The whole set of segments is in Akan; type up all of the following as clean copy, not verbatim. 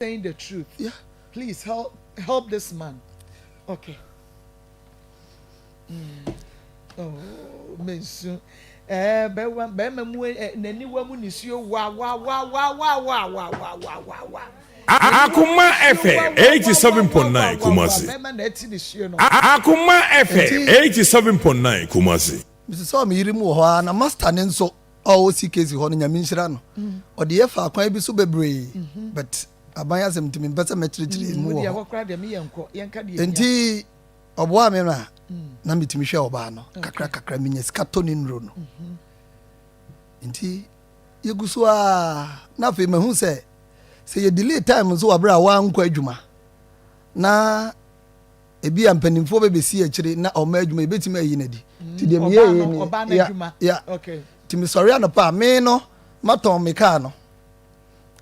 saying the truth. Yeah. Please help this man. Okay. Oh, mensu. Nani wamu nisio wa. Akoma FM 87.9 Kumasi. Akoma FM 87.9 Kumasi. Mr. Saw me yirimu ho na master ne nso o si case ho no nyame nhira no. O de yefa akwan bi so bebre. But aban asem timi mpesa mechiritiri mu ho. Enti oboa me na mitimi hwe oba no. Kakra minya sika to ni nro no. Enti yeguso na fe mahu se ye delay time so wabra wa nkwa adwuma na ebi ampanimfo be besi akire na o ma adwuma ebetimi ayi na di ti dem ye ni okay ti mi sorry anopa me no maton me ka no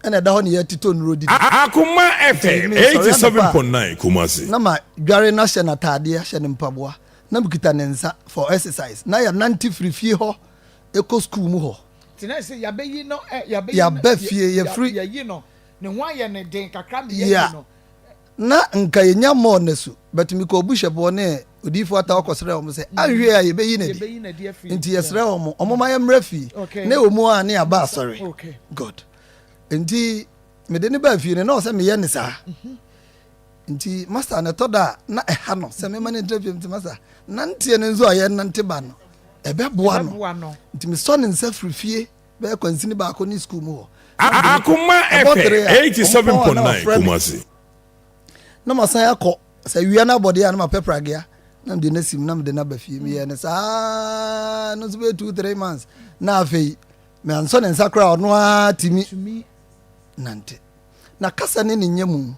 ena da ho ne yatito nro di Akoma FM 87.9 Kumasi na ma dware na hye na tade hye ne mpaboa na mkita ne nsa for exercise na ya nanti free fie ho eco school mu ho tina se ya be yi no ya be fie ya free ya yi no ne ho aye ne den kakra me yi no na nka yenya mo nesu but mi ko buhye bo ne odifo ata okosere o mo se ahwe a ye be yi na di nti yesre o mo ma ye mrafi na o mu a ne aba sorry god nti me de ne ba fi ne na o se me ye ne sa nti master na toda na eha no se me ma ne interview nti master nante ne nzo aye nante ba no ebe boa no nti me so ne nsa frifie be kwansini ba ko ni school mu ho Akoma FM 87.9 Kumasi na masan yakọ sa wia na body ya na mapepragea na mde na sim na mde na bafie me ne sa no so be 2-3 months na afei me anso ne nsakra ono a timi nante na kasa ne ne nyam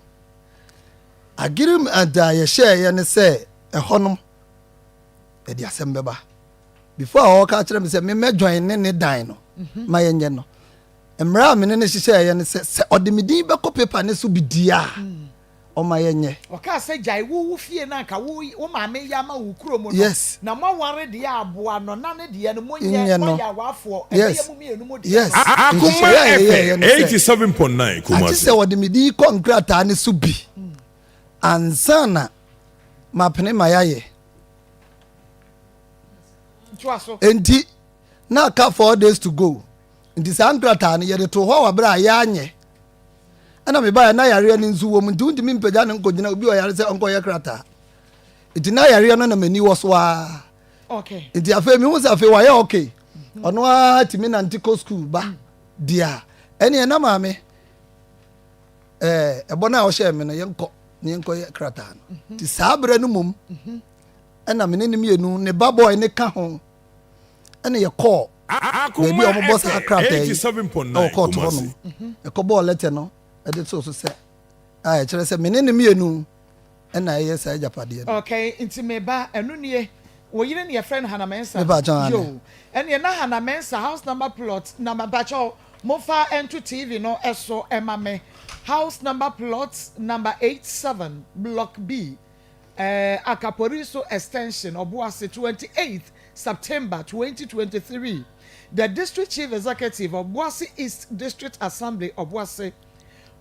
agirim ada ye share ye ne se ehonom e di asembeba before o ka kire me se me join ne dan no ma ye nye no emra me ne hihye ye ne se odimidi be ko paper ne so bidia o ma ye nye o ka se jai wo fie na ka wo ma me ya ma wo kuro mo no yes na mo ware de ya aboa no na ne de no mo nye mo ya wafo e yes. mu mienu mo de yes Akoma FM 87.9 Kumasi ati se odimidi kongrata ne so bi ansana mapene mayaye enti na ka 4 days to go nti sangrata ne ye de to ho wabra ya anye ana me ba na yare ne nsu wo mu nti mi mpagya ne nkogina obi o yare se onko ye krata nti na yare no na mani wo so a okay nti afa mi hu se afa wa ye okay ono a timi na ntiko school ba dia ene na ma me ebo na o hye me no ye nko ye krata no nti sabre no mum ana me ne mienu ne ba boy ne ka ho ene ye call Akoma o mo boss krata yi 87.9 Kumasi e ko ball letter no e de so se a kire se me ne mienu ena ye sa japade no okay nti me ba enu nie wo yire ne friend Hana Mensa yo ene na Hana Mensa house number plot number bacho mofa ento TV no eso emame house number plot number 87 block B Akaporiso extension Obuasi 28th September 2023 the district chief executive of Obuasi East District Assembly of Obuasi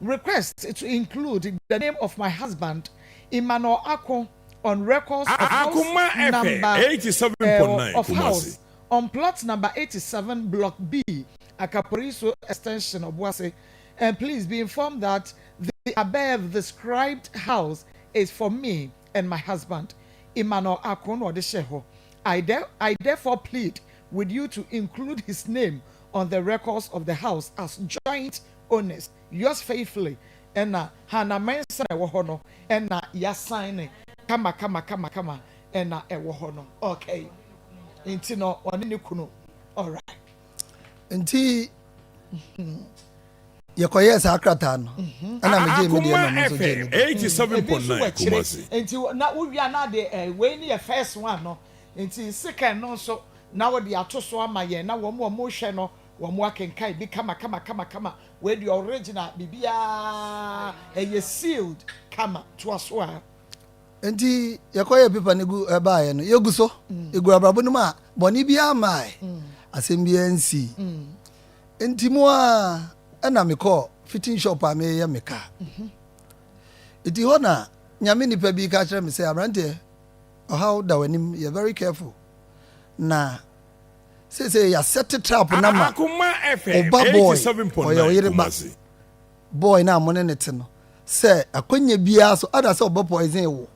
request to include the name of my husband Emmanuel Akos on records of house number 87.9 of Kumasi house on plot number 87 block B Akaporiso extension of Obuasi, and please be informed that the above described house is for me and my husband Emmanuel Akos or the Sheho. I therefore plead with you to include his name on the records of the house as joint owners. Yours faithfully, and Hana Mensa Ewohono, and ya sign kama, and Ewohono. Okay. Intino, Wanikuno. All right. Nti yekoye sa akrata no ana meje me de no so je 87.9 Kumasi nti na wo wia na de we ni the first one no nti second no so na wo de atoso ama ye na wo mo hwe no wo mo akenkai bi kama we the original bibia ye sealed kama to aso a nti yekoye paper ne gu ba ye no yegu so egu abrabo no ma boni bia mai asem bia nsi nti mo a ana me call fitting shop a me me car iti ho na nyame nipa bi ka kire me say abrante how da wanim you very careful na say ya set trap na ma Akoma FM oba boy 87.9 Kumasi. Boy na mo ne nete no say akonya bia so ada say oba poison wo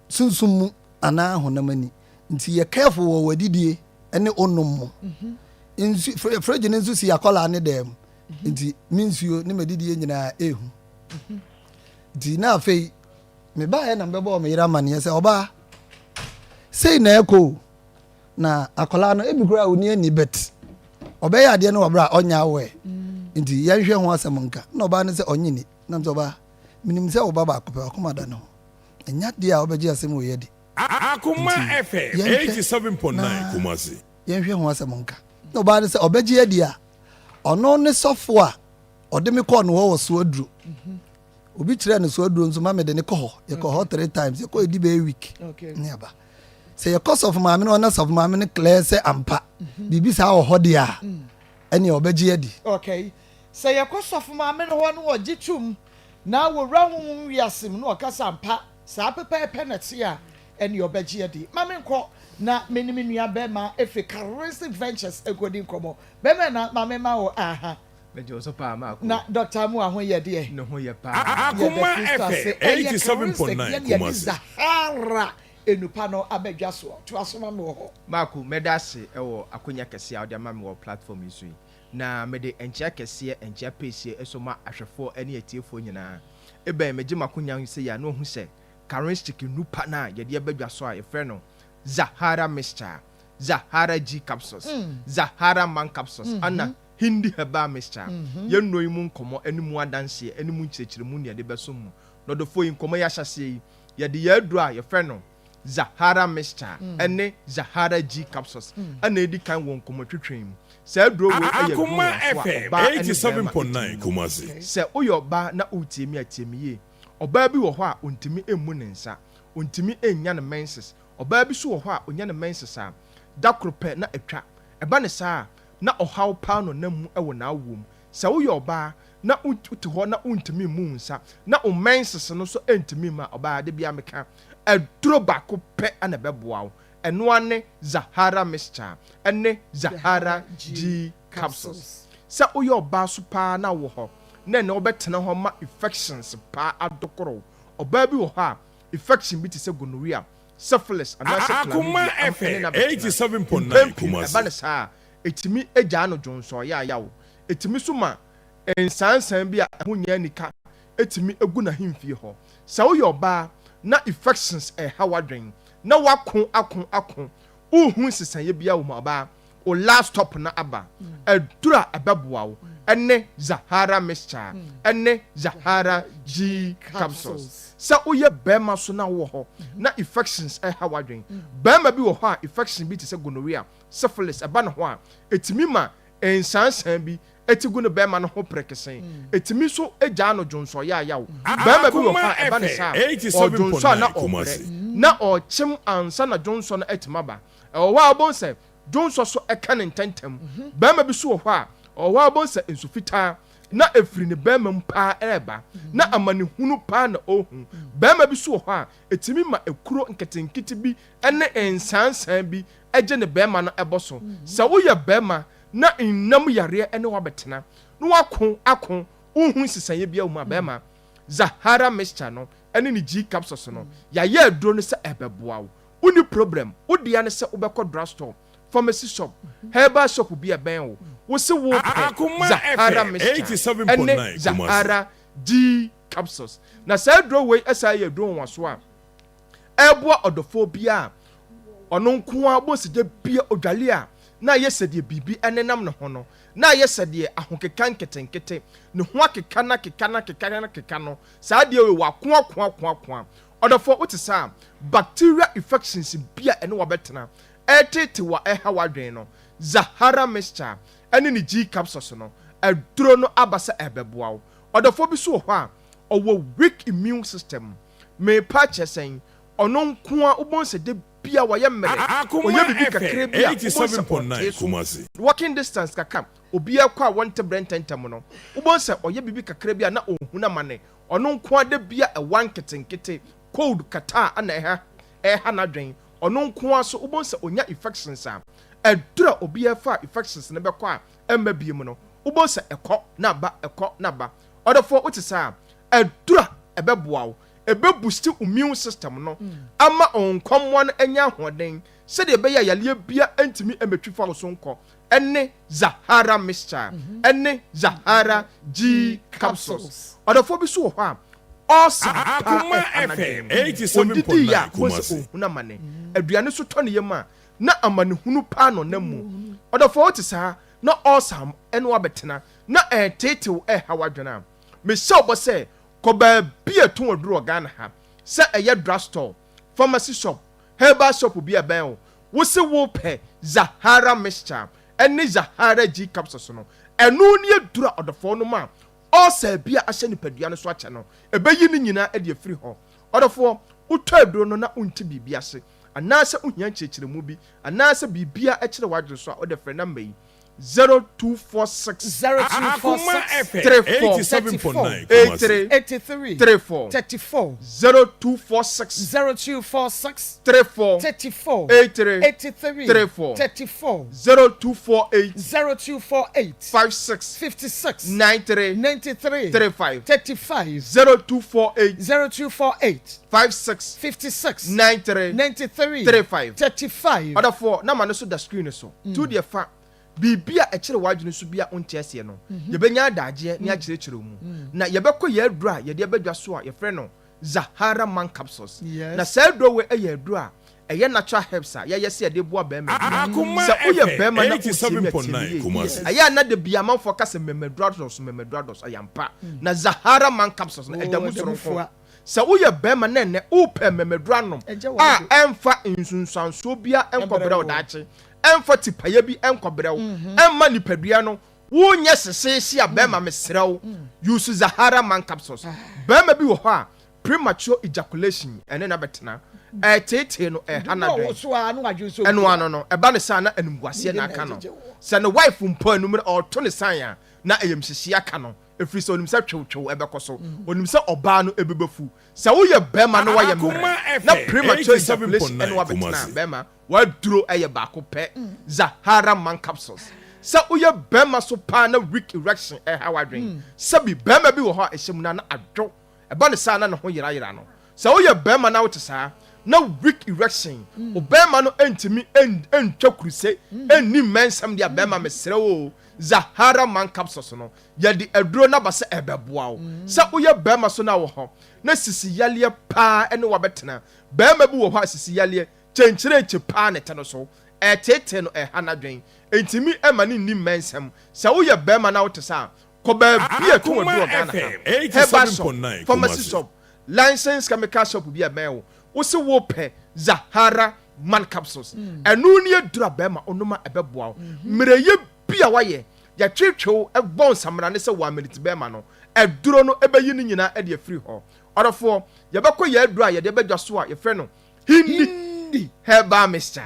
sunsum ana honamani nti ye careful wo wadidie ene onom mo nsu fridge ne nsu si akola ne dem nti minsuo ne madidie nyina ehu di na afei me ba ya na mbebo me yira mane say oba sei na eko na akola no ebi kura oni ani bet obe ya de no obra onya we nti ya hwe ho asem nka na oba ne say onyini na mzo ba minim say oba ba akopɛ akoma da no enya de a obeji asem wo ye de Akoma FM 87.9 Kumasi. ye hwe ho asem nka na oba ne say obeji adi a ono ne sofo a ode me kɔ no wo so aduro obi kire ne so aduro nso ma me de ne kɔ ho ye kɔ ho 3 times ye kɔ edi be week ne aba say your cost of maame no na of maame ne clear say ampa bibi sa wo ho de a ene obeji adi okay say your cost of maame no ho no ogi twum na wo rahu wiasem no okasa ampa sa pepe penalty a ene obeji adi maame nko na menimi nua bema efe Charismatic Ventures egodi nkomo bema na maame ma wo aha Mejo so pa ma ko. na Dr. Mu ahon ye de No ho ye pa. Akoma FM 87.9 Kumasi. Zahara enupa no abedwa so to asoma me ho Marco medase ewo akonya kese a ode ma me wo platform isu na me de enchia kese enchia pese eso ma ahwefo ene atiefo nyina ebe meje makonya se ya no hu se Charismatic nupa na ye de abedwa so a ye frɛ no Zahara mixture, Zahara G capsules, Zahara man capsules ana Hindi Herbal mixture ye no imu nkomo enimu adanse enimu nkyekire mu ne de beso mu no do fo nkomo ya hyase ye de ya duru a ye frɛ no Zahara mixture ene Zahara G capsules ana edi kan won nkomo twetwem se duro we eye Akoma FM 87.9 Kumasi. se oyoba na utiemi atiemiye oba bi wo ho a ontimi emu ne nsa ontimi enya ne menses oba bi so wo ho a onya ne menses a dakrope na atwa eba ne saa na ohaw pa no namu ewo na awom se oyoba na uti ho na ontimi mu nsa na o menses no so entimi ma oba de bia meka aduro bako pe ana beboa eno ane Zahara mixture ene Zahara G capsules sa oyoba so pa na wo ho na ne obetena ho ma infections pa adokoro oba bi wo ho a infection bi te se gonorrhea syphilis and Akoma FM 87.9 Kumasi. eba ne saa etimi eja no jonso ya yawo etimi so ma ensansan bi a ho nya nika etimi egu na himfie ho sa oyoba na infections hawadwen na wakon akon uhun sisan bia wo ma ba o last stop na aba adura ababoa wo ene Zahara mixture ene Zahara G capsules sa oye bema so na wo ho na infections hawadwen bema bi wo ho a infection bi te se gonorrhea syphilis aba no ho a etimi ma ensansan bi etigu no bema no ho prekesen etimi so eja no jonso ya wo bema bi wo ho a eba ne sa o jonso na o na o chim ansa na jonso na etimaba o wa bon se jonso so eka ne ntentem bema bi so wo ho a o wa bon se ensufita na efiri ne bema mpa eba na amane hunu pa na ohun bema bi so wo ho a etimi ma ekuro nketenkete bi ene ensansan bi eje ne bema no eboso sa wo ye bema na innam yare ene wabetena no akon uhun sisan bia wo bema Zahara mixture no ene ni G capsules no ya ye aduro no se ebeboa wo uni problem wo dia ne se obekɔ drugstore pharmacy shop herbal shop bia ben wo se wo Zahara mixture ene Zahara G capsules na sa aduro we esa ye aduro won so a eboa odofo bia ono nko a bo se de bia odwale a na yesede bibi enenam ne ho no na yesede ahokeka nketenkete ne ho akeka na keka no saa de we wako odofo utisa bacteria infections bia ene wabetena etete wa hawadwen no Zahara mixture ene ni G capsules no aduro no abasa ebeboa odofo bi so ho a owo weak immune system me pa chesen ono nko a ubonse de bia wa ye mere oye bibi kakra bia 87.9 Kumasi. walking distance kaka obi akwa wonte brententem no ubon se oye bibi kakra bia na ohuna mane ono nko ade bia e wan ketenkete cold kata ana ha na dwen ono nko aso ubon se onya infections a edura obi afa infections ne bekọ a emma biem no ubon se ekọ na ba odofo utisa edura ebeboa wo ebe boost immune system no ama onkomwa no anya hoden se de be ya yale bia antimi emetwifa wo so nko ene Zahara mixture ene Zahara G capsules odofo bi so ho a Akoma FM 87.9 Kumasi. Huna mane aduane so to ne yema na amane hunu pa no namu odofo utisa na awesome eno abetena na tetew hawadwena me se obo se ko ba bia to oduro Ghana ha se eye drugstore pharmacy shop herbal shop bia ben wo se wo pe Zahara mixture ene Zahara G capsules no eno ne adura odofo no ma o se bia ahye nipadua no so ache no ebeyi ni nyina e de free ho odofo utwa aduro no na unti bibia se anase uhia chechiremu bi anase bibia e kire wadwo so a o de free na mai 0246 Akoma FM 87.9 83 83 34 34 0246 0246 34 34 83 83 34 34 0248 0248 56 56 93 93 35 35 0248 0248 56 56 93 93 35 35 other four na man so the screen so to the fa bibia e kire wadwene so bia onti ase no ye benya adagye ne a kire mu na ye bekọ ye adura ye de badwa so a ye frɛ no Zahara man capsules na sa aduro we ye adura eye natural herbs a ye se de boa ba ma sa uye ba ma na 87.9 Kumasi. aya na de bia man for kase memedurados ayampa na Zahara man capsules na edamu soronko sa uye ba ma na ne upe memeduranom a emfa insunsanso bia enkobere odache emfa tipaye bi enkobrew emma nipadua no wo nya sesesi a bema mesrew use Zahara man capsules bema bi wo ho a premature ejaculation ene na betena tete no hanadwen eno ano no eba ne san na animguase na aka no se ne wife mpo anum o to ne san a na eyemhyehye aka no efiri so onim se twewtwew ebekoso onim se oba no ebebefu se wo ye bema no wa ye mere na premature ejaculation eno wa betena bema wa duro eye ba ko pe Zahara man capsules se wo ye bema so pa na weak erection hawadwen se bi bema bi wo ho ehyem na adwo eba ne san na ne ho yira no se wo ye bema na wo tesa na weak erection obema no entimi entwa kuruse enni mensam dia bema mesere wo Zahara man capsules no ya di aduro na base ebeboa wo sa uye bema so na wo ho na sisi yale pa ene wa betena bema bi wo ho sisi yale chenchire che pa ne tano so tete no hanadwen entimi ema ni nni mensam sa uye bema na wo tesa ko ba bia to aduro Ghana Herbal shop pharmacy shop license chemical shop bia mewo wo se wo pe Zahara man capsules enu ni adura bema onoma ebeboa wo mereye bia waye ya twetwew ebon samra ne se wa minute bema no eduro no ebeyi ni nyina e de free ho odofo ye bekọ ye adura ye de bedwa so a ye frɛ no hindi Herbal mixture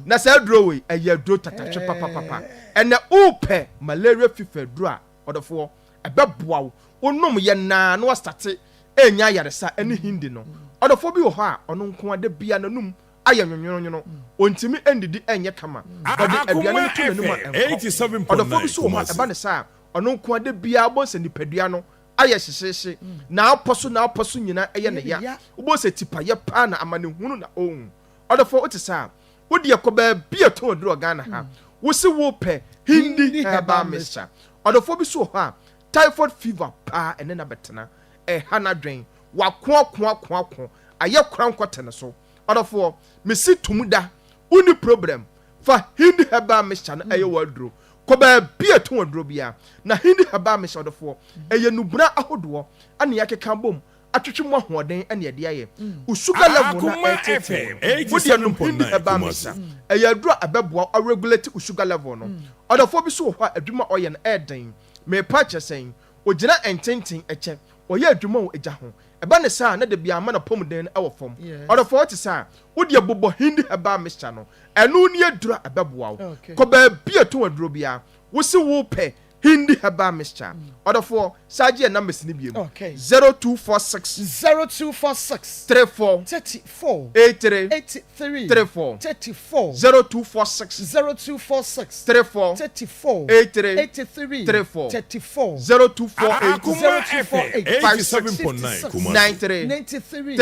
na se aduro we ye aduro tatatwe papa ene upe malaria fever adura odofo ebeboa wo onom ye na no start enya yaresa ene hindi no odofo bi wo ho a ono nko ade bia nanum aye nwonwonwono ontimi endidi enye kama ode aduane to nanum a 87.9 odofo bi so ho eba ne sa ono nko ade bia bonse nipadua no aye hyehye na aposo nyina eye ne ya ubonse tipaye pa na amane hunu na ohun odofo otisa wodi yakoba bia to oduro Ghana ha wo se wo pe hindi Herbal mixture odofo bi so ho a typhoid fever pa ene na betena hanadwen wakko aye krankwate ne so odofo mesi tumuda uni problem fa hindi Herbal mixture na eye waduro ko ba bia to waduro bia na hindi Herbal mixture odofo eye nubra ahodo ane yakeka bom atwetwe mo hoden ane ade aye usuga level na FM wodi anum hindi Herbal mixture eye aduro abeboa o regulate usuga level no odofo bi so ho adwuma oye na eden me pa kyesen ogina ententen eche ɔyɛ adwuma wɔ agya ho ɛba ne saa na de bia ama na pom den ɛwɔ fam ɔdɔfo te saa wode bobɔ hindi herbal mixture no ɛno ne adura ɛbɛboa wo kɔ baabi a to aduro bia wo se wo pɛ hindi herbal mixture ɔdɔfo saagye na mesini biem 0246 34 83 34 0246 34 83 34 0248 93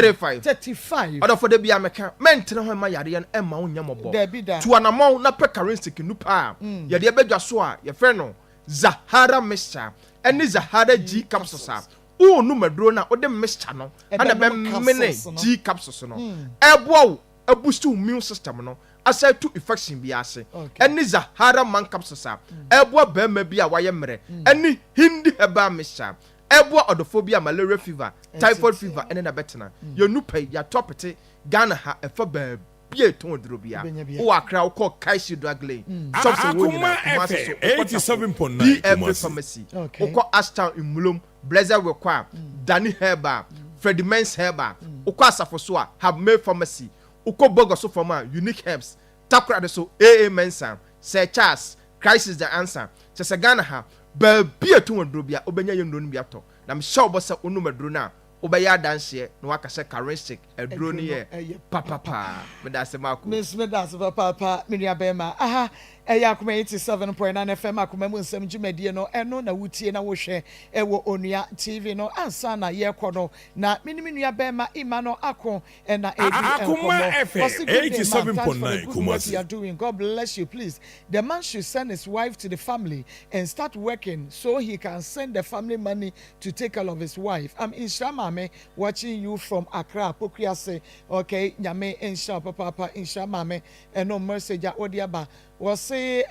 ɔdɔfo de bia meka mentene ho ma yare no ɛma wo nyamɔbɔ tuanamɔ na pɛ currency nupa a yɛde ɛbɛdwa so a yɛfrɛ no Zahara mixture any Zahara G capsules o no maduro na o de mixture no ana be mene G capsules no ebo a boost immune system no aside to infection bi ase any Zahara man capsules ebo be ma bi a waye mere any hindi herbal mixture ebo odophobia malaria fever typhoid fever ene na betena ye nupa ya topete Ghana ha efa ba bie ton drobia o akra o call Kaisi drug lane shops e wo nyina 87.9 every pharmacy o call Ashtown Imulom Blazer Rekwa Danny Herbal Freddie Men's Herbal o call Asafo a have made pharmacy o call Bogoso Pharma Unique Herbs Takra de so AA Mensa Sir Charles Crisis the answer se Ghana ha ba bie ton drobia obenya ye ndonu bi ato na me sha obosa onu madro na obaya danse na waka se charistic adro ne ye papa me da se mako miss me da se papa me nua bema aha eya Akoma 87.9 FM Akoma mu nsem dwumadie no eno na wutie na wo hwe ewo onua TV no ansa na ye kɔ no na minimi nua bema ima no ako na Akoma FM 87.9 Kumasi. You are doing. God bless you, please. The man should send his wife to the family and start working so he can send the family money to take care of his wife. I'm Insha Mame watching you from Accra Pokriase. Okay, nyame Insha papa Insha Mame and no mercy ja odiaba was say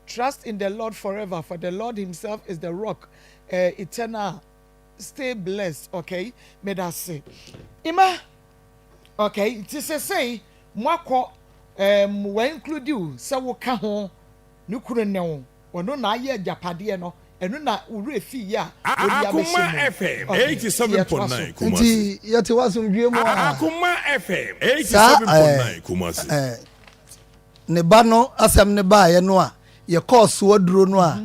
trust in the Lord forever, for the Lord himself is the rock eternal. Stay blessed. Okay, may that say Ima. Okay, it is a say mwako we include you say wo ka ho nukuru ne wo ono na aye japade no eno na ure fi ya Akoma FM 87.9 Kumasi nti yete wasomdwe mu Akoma FM 87.9 Kumasi ne ba no asem ne ba ye no a ye course waduro no a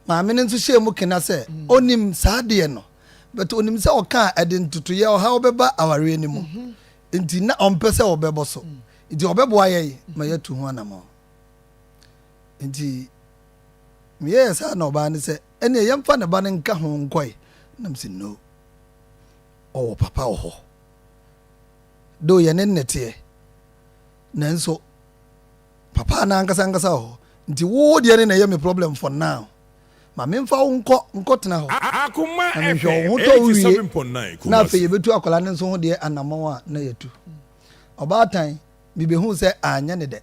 maame ne nso hye mu kena se onim saade no but onim se oka adentutu ye o ha obeba aware ni mu nti na ompese obebo so nti obebo aye ma yatu ho anamo nti me yesa na oba ne se ene yemfa ne ba ne nka ho nkoi nam se no o papa ho do ye ne nete nanso papa na ankasa ho nti wo de ne na ye me problem for now ma me mfa wo nko tena ho Akoma FM 87.9 na fe ye betu akola ne nso ho de anamo a na yetu oba tan bibehu se anya ne de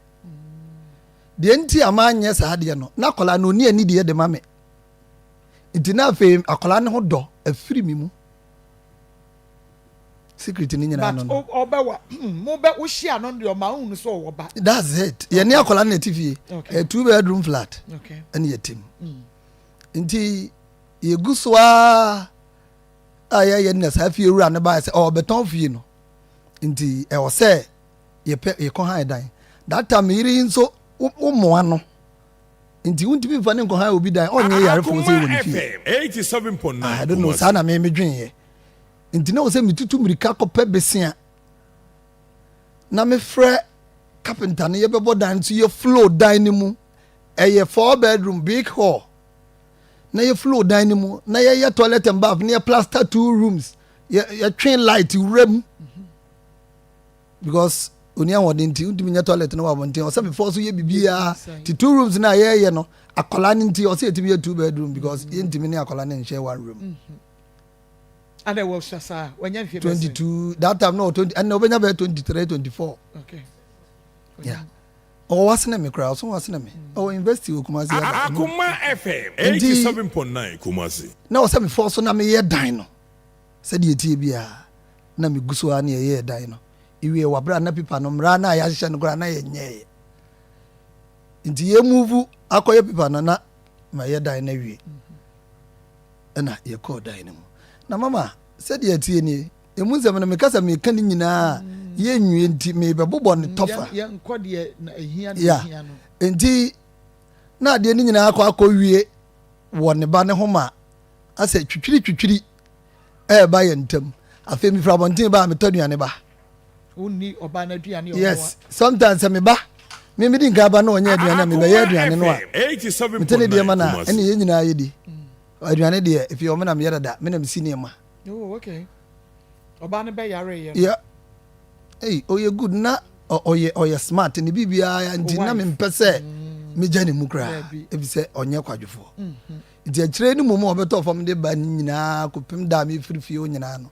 de nti amanye sa de no na akola no ni ani de de mame nti na fe akola ne ho do afiri mi mu secret ni nyina no but obawa mo be wo hia no de o ma hu so wo ba that's it ye ne akola na tifie a 2-bedroom flat okay and ye team nti ye guswa aya ye na sa fie wura ne ba se o beton fie no nti e wo se ye ko han dan that time yiri nso mo ano nti untimi mfa ne ko han obi dan onye yare fo se woni fie 87.9 I don't know sana me dwen ye nti na wo se mitutu mirika kopa besia na me frɛ carpenter ne ye bebo dan so ye floor dan ni mu ye 4-bedroom big hall na ye floor dan ni mu na ye toilet and bath na plaster 2 rooms ye twin light rem because onia wode nti ntimi nya toilet na wa bonten o se before so ye bibia ti 2 rooms na ye no akola ni nti o se etimi ye 2-bedroom because ye ntimi ni akola ni nche 1 room and there was sasa when you 22 that time no 20 and obenya be 23 24 okay yeah o wasna me crowd so wasna me o university o Kumasi Akoma FM 87.9 Kumasi na o se me for so na me ye dan no se de etie bia na me guso a na ye dan no iwie wabra na pipa no mra na ya hye no kra na ye nye nti ye move akoye pipa no na ma ye dan na wie na ye call dan no na mama said ye tie ni emu nsɛm no meka sɛ meka ne nyinaa yɛ nwie nti mebɛbobɔ ne tɔfa ya nti na adeɛ no nyinaa akɔ wie wɔ ne ba ne ho ma asɛ twitwiri ɛɛba yɛ ntam afei mefiri abɔnten ba a metɔ aduane ba yes sometimes sɛ meba memedi nka ba na ɔnyɛ aduane a mebɛyɛ aduane no a metene deɛ ma no a ɛne yɛ nyinaa yɛdi aduane deɛ ɛfii ɔme na meyɛ dada me na mesi nneɛma yeah. Hey, ɔyɛ good na ɔyɛ smart ne biribiara nti na mempɛ sɛ megya ne mu koraa ɛfi sɛ ɔnyɛ kwadwofoɔ nti akyerɛ no mu ma ɔbɛtɔ fam de ba no nyinaa kɔpem da mefiri fie wo nyinaa no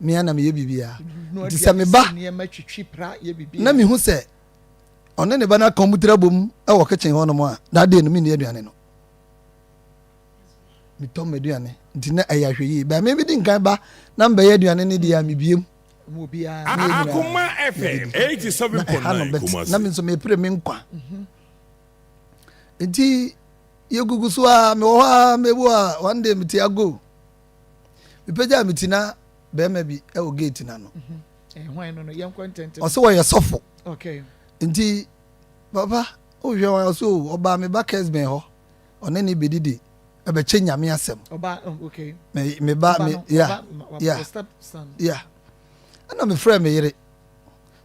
mea na meyɛ biribiara nti sɛ meba na mehu sɛ ɔne ne ba no aka mutira bom ɛwɔ kitchen hɔ nom a daade no menni aduane no metɔ ma aduane nti na ɛyɛ ahwɛ yie bɛ mebɛdi nkan ba na mbɛyɛ aduane no deɛ a mebiem Akoma FM 87.9 Kumasi. Na me nso mepere me nkwa nti yɛgugu so a mewɔ hɔ a mebu a one day meti ago mepɛgya meti na bɛrima bi ɛwɔ gate na no ɔsɛ wɔyɛ sɔfo nti papa wohwɛ wɔn ɔsɛ ɔbaa me ba kesben hɔ ɔne ne bɛdidi ɛbɛkyɛ nyame asɛm me ba ya ana mefrɛ me yere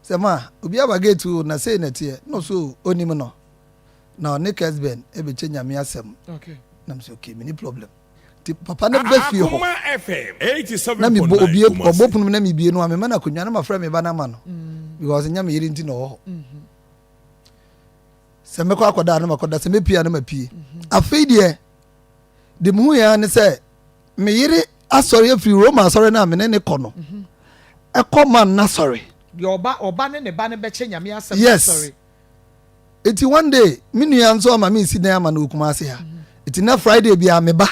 sɛ ma obi aba gate o na sei na teɛ na ɔso onim no na ɔne kesben ɛbɛkyɛ nyame asɛm na mesɛ okay meni problem nti papa no bɛ fie hɔ na mebɔ obie ɔbɔ punum na mebie no a mema no akonnwa na mafrɛ me ba no ama no because nya me yere nti na ɔwɔ hɔ sɛ mɛkɔ akɔda no makɔda sɛ mɛpia no mapie afei deɛ de mehu yɛ ne sɛ me yere asɔre afiri Roma asɔre no a mene ne kɔ no ɛkɔ ma na sɔre ɔba ne ne ba ne bɛkyɛ nyame asɛm yes eti one day me nua nso ama me si dan ama no okuma ase ha eti na Friday bia me ba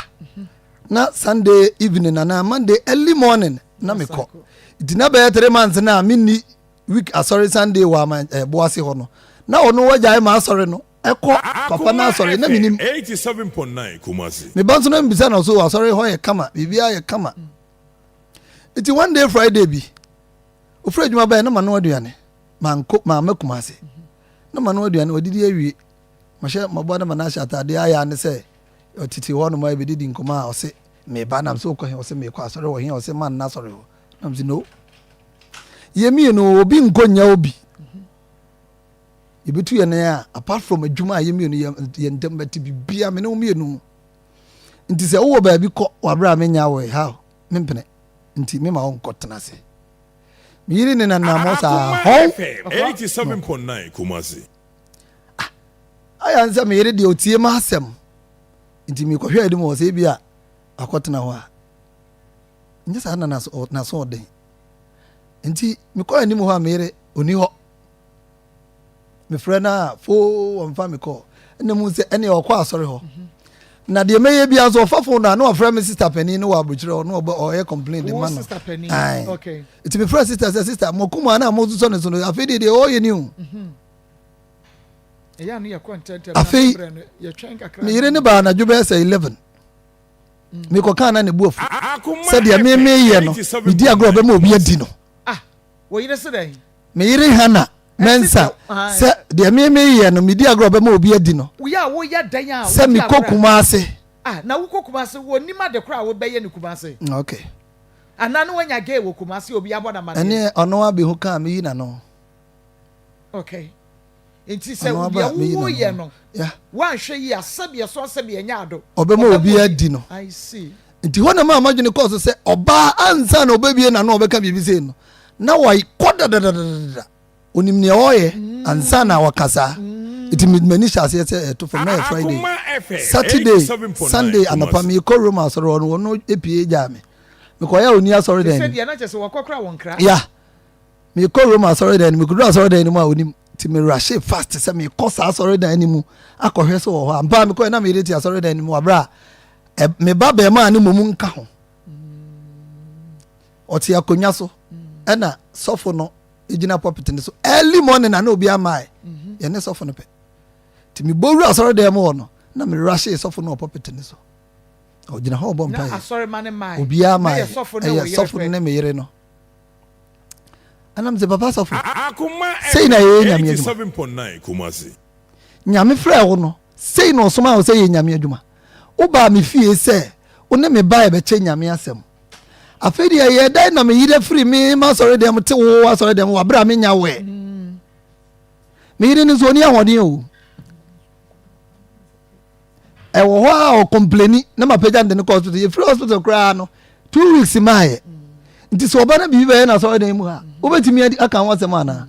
na Sunday evening na Monday early morning na me kɔ eti na bɛyɛ 3 months na me ni week asɔre Sunday wa ma boase hɔ no na ɔno wagyae ma asɔre no ɛkɔ papa na asɔre na minim 87.9 Kumasi. me ba nso na mbisa na so asɔre hɔ yɛ kama bibia yɛ kama eti one day Friday bi ofura adwuma bɛyɛ na ma no aduane manko ma makuma ase na ma no aduane odidi awie mahyɛ mabɔ na ma na ahyɛ atade aya ne sɛ ɔtiti hɔ no ma ebedidi nkoma a ɔse me ba nam so kɔ he ɔse me kɔ asɔre wɔ he ɔse man na asɔre hɔ nam se no yemi no obi nkonya obi yebetu ye ne a apart from adwuma a yemi no ye ndem beti bibia me ne omi enu nti sɛ wo ba bi kɔ wabra me nya wɔ ha mempene nti me ma won kɔtena se yiri ne na mo sa ho 87.9 Kumasi. aya nsa me yiri de otie ma asɛm nti me kɔhwɛ adi mo sɛ bi a akɔtena hɔ a nyɛ sa na so ɔden nti me kɔ ani mo hɔ a me yiri oni hɔ me frɛ na fo wɔmfa me kɔ ɛna mu sɛ ɛne ɔkɔ asɔre hɔ na deɛ mɛyɛ bia so ɔfafo na frɛ me sister panin no wɔ abukyerɛ hɔ no ɔyɛ complain de ma no okay iti me frɛ sister sɛ sister mɔkuma na mɔsusɔ ne so no afei deɛ ɔyɛ ni o afei me yere ne baa nadwo bɛyɛ sɛ 11 mekɔka na ne buafu sɛdeɛ memeyɛ no medi agorɔ bɛma obi adi no me yere hana mensa sɛ deɛ memeyɛ no medi agorɔ bɛma obi adi no sɛ mekɔ kuma ase na wokɔ kuma ase wɔ nima de kora a wobɛyɛ ne kuma ase okay ana no wanya gay wɔ kuma ase obi abɔ na ma ɛne ɔno abɛhu ka meyi na no okay nti sɛ wo yɛ no wanhwɛ yi asɛbia so asɛbia nya ado ɔbɛma obi adi no I see nti hɔ na ma amadwene kɔɔ so sɛ ɔbaa ansa na ɔbɛbie na no ɔbɛka biribi sei no na wɔkɔ dadadadada onim nea ɔyɛ ansa na wɔkasa nti m'ani hyɛ aseɛ sɛ ɛto fam na yɛ Friday Saturday Sunday anɔpa mekɔ Roma asɔre hɔ no wɔno ɛpie gyaa me mekɔyɛ oni asɔre dɛn ya mekɔ Roma asɔre dɛn mekɔduru asɔre dɛn no mu a onim nti merahye fast sɛ mekɔ saa asɔre dɛn no mu akɔhwɛ sɛ wɔ hɔ ampa mekɔɛ na meyere ti asɔre dɛn no mu wabrɛ a meba bɛɛma a ne mmom nka ho ɔte akonnwa so ɛna sɔfo no ɛgyina pulpit no so early morning na obi amae yɛne sɔfo no pɛ nti mebɔwuru asɔre dɛn mu hɔ no na merahye sɔfo no wɔ pulpit no so ogyina hɔ bɔ na mpa asɔre ma ne mai obiara ma na yɛ sɔfo ne me yere no anam sɛ papa sɔfo Akoma sei na yɛ nyame adwuma 87.9 Kumasi. nyame frɛ wo no sei na ɔsoma wo sɛ yɛ nyame adwuma wobaa me fie sɛ wo ne me baa yɛbɛkyɛ nyame asɛm afei deɛ yɛ dan na me yere firi me ma sɔre dɛm te wo asɔre dɛm wabrɛ a menya wɛ me yere no so ɔni ahoɔden o ɛwɔ hɔ a ɔkompleni na mapagya nde no kɔ hospital yɛfiri hospital koraa no 2 weeks maayɛ nti sɛ ɔba no biribi bɛyɛ na sɔre dɛm mu a wobɛtumi aka ho asɛm anaa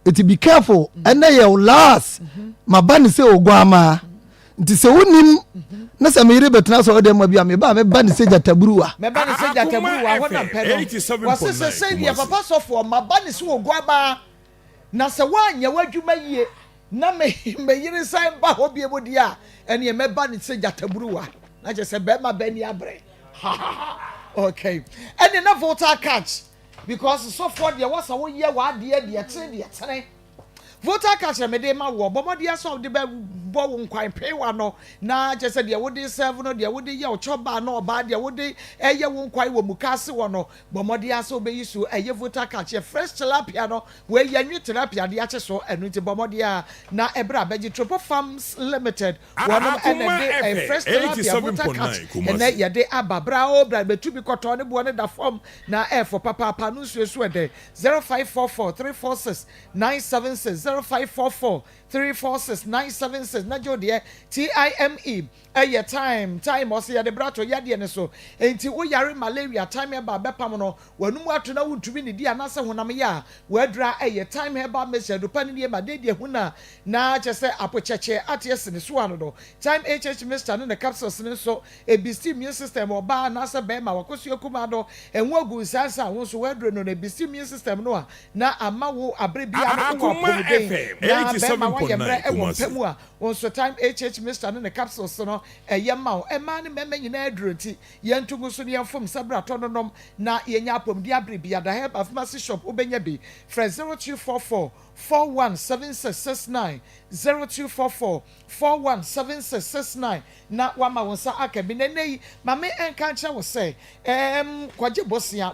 ɛti be careful ɛnɛ yɛ wo last maba ne sɛ ɔguamaa nti sɛ wonim na sɛ meyere bɛtena sɔre dɛm mu bi a meba meba ne sɛ gyataburuwa mɛba ne sɛ gyataburuwa hɔ na mpɛ no wɔse sɛ sɛ deɛ papa sɔfoɔ maba ne sɛ ɔguamaa na sɛ woanyɛ w'adwuma yie na meyere san ba hɔ bie mu deɛ a ɛneɛ mɛba ne sɛ gyataburuwa na kyɛ sɛ bɛrima bɛni abrɛ okay ɛne na voter catch because sɔfoɔ deɛ wɔsa woyɛ w'adeɛ deɛ tene voter catch na mede ma wɔ bɔmmɔdeɛ sɛ wode bɛbɔ wo nkwan peewa no na kyɛ sɛ deɛ wode serve no deɛ wode yɛ ɔkyɔbaa na ɔbaa deɛ wode ɛyɛ wo nkwan wɔ mu kaase wɔ no bɔmmɔdeɛ sɛ wobɛyi so ɛyɛ voter catch yɛ fresh tilapia no wɔyɛ nwi tilapia de akye so ɛno nti bɔmmɔdeɛ a na ɛberɛ a bɛgye Tropo Farms Limited wɔnom ɛna de fresh tilapia voter catch ɛnɛ yɛde aba bra o bra bɛtu bi kɔtɔ ne boɔ ne da fam na ɛfɔ papaapa no nsuo so ɛdɛ 0544 0544-346-976 na jo deɛ TIME ɛyɛ time ɔsɛ yɛde brato yadeɛ ne so enti wo yare malaria time Herbal bɛpam no wanum ato na wontumi ne di anasɛ honam yɛ a wadra ɛyɛ time Herbal measure do pani ne ma de hu na kyɛ sɛ apokyɛkyɛ ateɛ sene so ano do time HH mixture ne capsules ne so ebisti immune system ɔbaa anasɛ bɛrima wakosuo kuma do ɛnwo agu nsansa wo nso wadro no na ebisti immune system no a na ama wo abre bia no wo apɔmuden na bɛrima wayɛ mmerɛ ɛwɔ mpɛmu a wo nso time HH mixture ne capsules no ɛyɛ ma wo ɛma ne mɛmɛ nyinaa aduro nti yɛnto gu so ne yɛmfom sɛ bratɔ no nom na yɛnya apɔmuden abre bia da Herbal pharmacy shop wobɛnya bi frɛ 0244-417669 0244-417669 na wama wo nsa aka bi na nei mame ɛnka nkyɛ wo sɛ kwagye bosia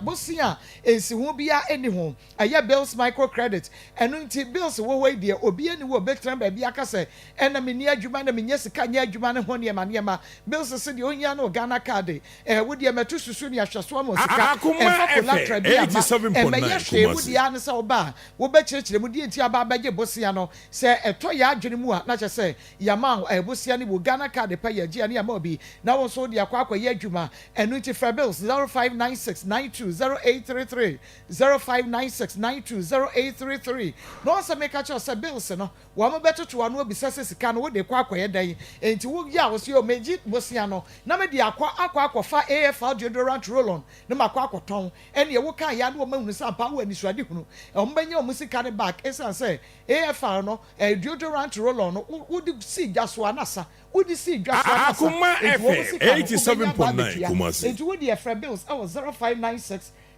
ɛnsi ho bia ɛni ho ɛyɛ bills microcredit ɛno nti bills wɔ hɔ deɛ obi ani wɔ bɛtena baabi aka sɛ ɛna menni adwuma na menyɛ sika nyɛ adwuma ne ho nneɛma bills sɛ deɛ ohia no Ghana card wo deɛ mɛto susu ne ahwɛsoɔ ma sika ɛfa kolatra bi ama ɛmɛyɛ hwee wo deɛ ane sɛ woba a wobɛkyerɛkyerɛ mu deɛ nti aba bɛgye bosia no sɛ ɛtɔ yɛ adwene mu a na kyɛ sɛ yama bosia ne wɔ Ghana card pa yɛ gye ne yama obi na wo nso deɛ akɔ akɔyɛ adwuma ɛno nti frɛ bills 0596920833 0596920833 na ɔsɛ meka kyerɛ sɛ bills no wɔn bɛtoto ano obi sɛ sika no wode kɔ akɔyɛ dan enti wo yɛ a wo sɛ o megye bosia no na me de akɔfa AFL deodorant roll-on na makɔ akɔtɔn ɛne ɛwo ka ya no ɔma hunu sɛ ampa wo anisuade hunu ɔmo bɛnyɛ ɔmo sika ne back ɛsan sɛ AFL no deodorant roll-on no wode si dwa so anasa wode si dwa so anasa Akoma FM 87.9 Kumasi enti wode ɛfrɛ bills ɛwɔ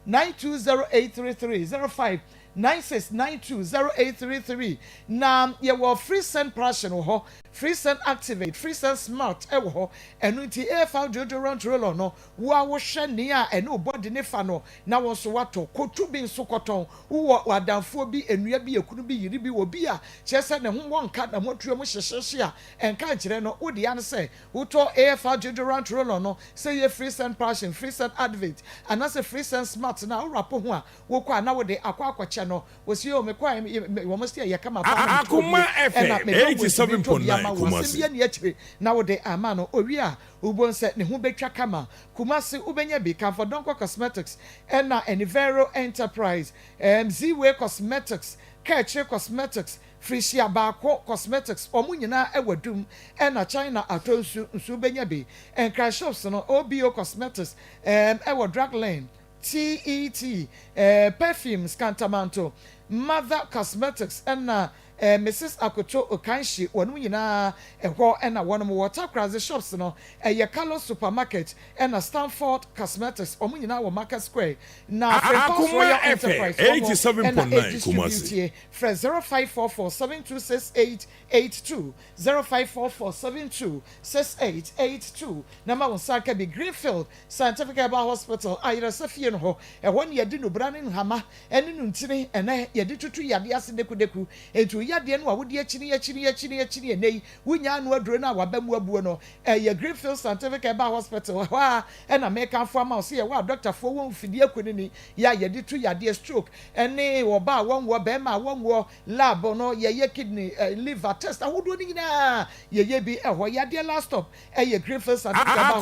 0596920833 0596920833 na yɛwɔ free send passion wɔ hɔ free send activate free send smart ɛwɔ hɔ ɛno nti AFL deodorant roll-on no wo a wohwɛ ne a ɛne body ne fa no na wo nso watɔ kotu bi nso kɔtɔn wo wadamfoɔ bi enua bi ekunu bi yiri bi wɔ bi a kyerɛ sɛ ne ho wɔ nka na motuo mo hyehyehye a ɛnka nkyerɛ no wode ya no sɛ wotɔ AFL deodorant roll-on no sɛ yɛ free send passion free send activate anasɛ free send smart na worapo ho a wokɔ a na wode akɔkyɛ no wɔsi o mekɔ wɔn mo sɛ yɛ kama fa Akoma FM 87.9 Kumasi ni akyire na wode ama no owi a ubon sɛ ne ho betwa kama Kumasi ubenya bi Comfort Donko Cosmetics ɛna Enivero Enterprise Z-Way Cosmetics Kache Cosmetics Frisia Bako Cosmetics ɔmo nyinaa ɛwɔ dum ɛna China atonsu nso ubenya bi Enkra shops no OBO Cosmetics ɛwɔ Drug Lane TET perfumes Cantamanto Mother Cosmetics ɛna Mrs. Akoto Okanshi wɔn nyinaa ɛhɔ ɛna wɔn water cross the shops no ɛyɛ Carlos supermarket ɛna Stanford Cosmetics wɔn nyinaa wɔ Market Square na Akoma Royal Enterprise 87.9 Kumasi fresh 0544-726882 0544-726882 number one saka be Greenfield Scientific Herbal Hospital ayira safie no ho ɛhɔ ne yɛde no brane nhama ɛne no ntini ɛna yɛde tutu yade ase deku etu yade no a wodi akini enei wunya no aduro na wabamu abuo no ɛyɛ Greenfield Scientific Herbal Hospital hɔ a ɛna meka fo ama so yɛ wa doctor fo won fidie kuni ni ya yɛde tu yade stroke ɛne wɔba wɔnwo bɛma wɔnwo lab no yɛyɛ kidney liver test ahodo ni nyina yɛyɛ bi ɛhɔ yade last stop ɛyɛ Greenfield Scientific Herbal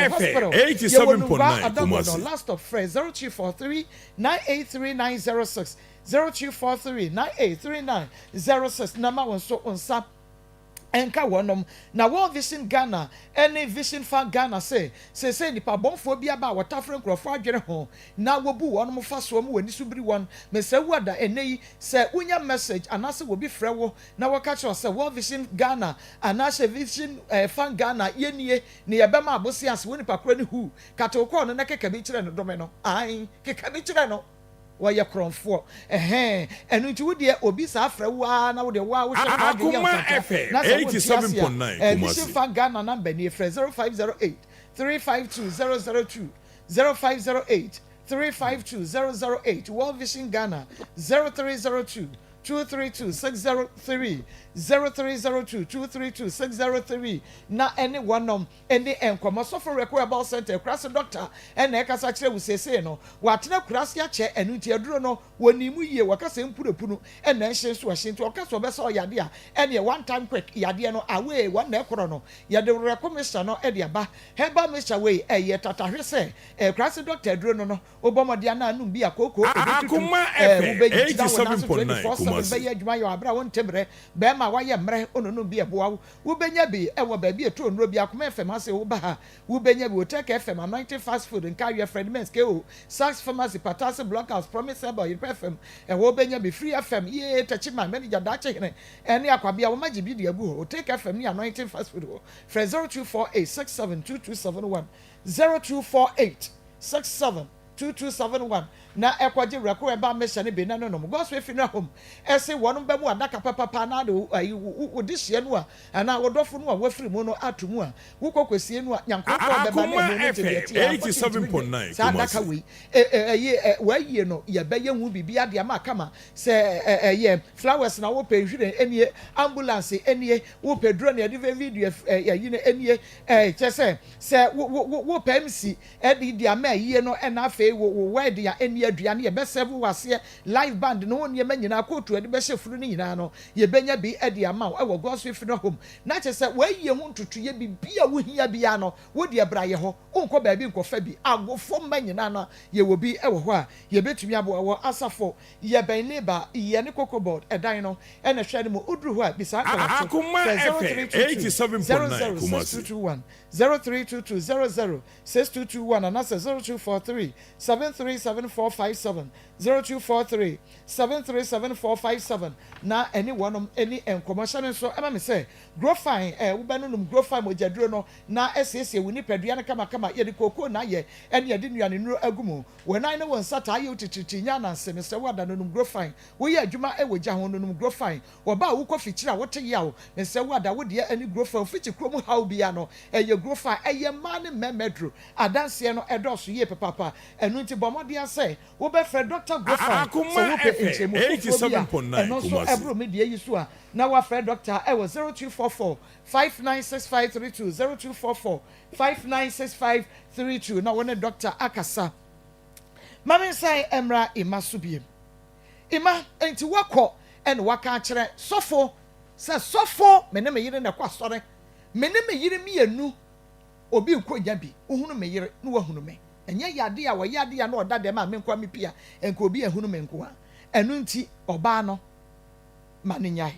Hospital 87.9 Kumasi last stop fresh 0243-983-906 0243-983-906 number one so on sap enka wonom na World Vision Ghana any Vision Fund Ghana say nipa bonfo bia ba watafre nkrofo adwere ho na wobu wonom fa so mu wani subiri won mese wada enei say unya message anase wo bi frɛ wo na waka cho say World Vision Ghana anase Vision Fund Ghana yenie ne yebema abosi ase woni pakro ni hu kato ko no na keka bi kire no dome no ai keka bi kire no waya kronfo enu nti wo de obi sa afra wa na wo de wa wo hwe na de Akoma FM 87.9 Kumasi Vision Ghana number ni 0508-352-002 0508-352-008 World Vision Ghana 0302-232-603 0302-232-603 na any one any enkomo so for Herbal Center cross doctor and ekasa kire wusese no watena kurase ya che enu ti aduro no wonimu yie wakase mpurepu and na hye so hye nti okaso obesa oyade a ene one time quick yade no away one na ekoro no yade recommendation no e de aba Herbal Mixture way eye tatahwe se cross doctor aduro no obomode na anum bi akoko Akoma FM 87.9 Kumasi be adwuma yo abra won tebre be ma waye mre onunu bi eboa wo benya bi ewo ba bi eto onuro bi Akoma FM ase wo ba ha wo benya bi Oteke FM anointing fast food nka we friendments ke o Sax Pharmacy Patase Blockhouse Promise Herbal FM e wo benya bi Free FM ye Tachima manager da chehene ene akwabia wo magi bi de agu Oteke FM ni anointing fast food for 0248672271 0248672271 na ekwaje record Herbal Mixture ne be na no go so efi na home ese wonum ba mu adaka papa na de wodi hye no a ana wodofo no a wafiri mu no atomu a wokokwesie no a nyankofo be ba na no 87.9 sa adaka we waye no ye be ye hu bibia de ama kama se ye flowers na wo pe hwire enie ambulance enie wo pe drone ye de video yi ne enie chese se wo pe MC e de ama yi no na afi wo wede ya enie aduane ye be serve wase live band no won ye manyina kotu ade be hyefuru ni nyina no ye benya bi ade ama e wo gospel fi no home na chese waye hu ntutu ye bibia wo hia bia no wo de bra ye ho onko ba bi nkofa bi agofo manyina no ye wo bi e wo ho a ye betumi abo wo asafo ye ben labor ye ne cocoboard edan no e na hwe ne mo oduru ho a bisa ka Akoma FM 87.9 Kumasi 0322006221 and that's 0243-737-457 0243-737-457 na any one any commercial so ema me say grow fine wo be no grow fine mo jaduro no na esese we ni pedua na kama ye de koko na ye ene ye de nuane nuru agumu we na ne won sata ye utititi nya na se me se wada no grow fine wo ye adwuma e woja ho no grow fine wo ba wo kofikyira wo te ya wo me se wada wo de any grow fine fichi krom how bia no ye grow fine ye man memedro adanse no edoso ye papa enu nti bomode ase wo be fre Dr. Grofa so wo pe enchemu 87.9 so ebro me de yisu a na wa fre doctor e was 0244-596532 0244-596532 na wona Dr. Akasa mama sai emra imasubiem ima enti wakọ en waka kire sofo se sofo me ne me yire na kwa sore me ne me yire mienu obi nkonya bi ohunu me yire no wahunu me enye yade a woyade ya na oda dem a menkwa me pia enko obi ehunu me nko a enu nti oba no ma ne nyai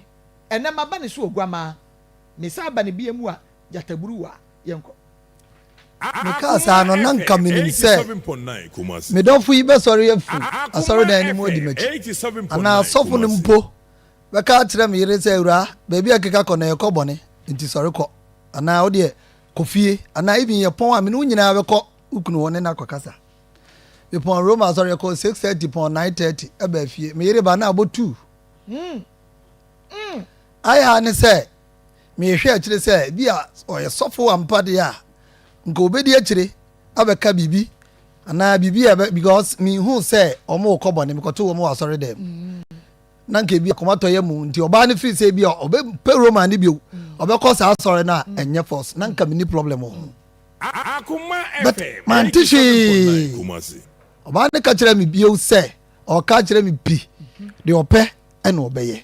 ene maba ne so oguama me sa ba ne bia mu a jataburu wa yenko Mikasa no nanka minim se 87.9 me don fu ibe sorry afu asori dan ni mo di machi ana sofo no mpo bɛka kyerɛ me yere sɛ awura baabi a keka kɔ na yɛkɔ bɔne nti sɔre kɔ anaa wodeɛ kɔ fie anaa even yɛpɔn a mene wo nyinaa bɛkɔ wokunu wɔ ne na kɔkasa mepɔn roma sɔre yɛkɔ 6:30 pɔn 9:30 ɛbaa fie me yere ba na abɔ 2 ayɛ ne sɛ mehwɛ akyire sɛ bi a ɔyɛ sɔfo ampa deɛ a nka obɛdi akyire abɛka biribi anaa biribi a because mehu sɛ ɔmo kɔ bɔne mekɔto wɔ mo wɔ asɔre dɛm na nka bi akɔmatɔ yɛ mu nti ɔbaa ne firi sɛ bi a ɔbɛpɛ roma ne bio ɔbɛkɔ saa asɔre no a ɛnyɛ force na nka meni problem wɔ ho but mante hwee ɔbaa ne ka kyerɛ me bio sɛ ɔka kyerɛ me pi deɛ ɔpɛ ɛna ɔbɛyɛ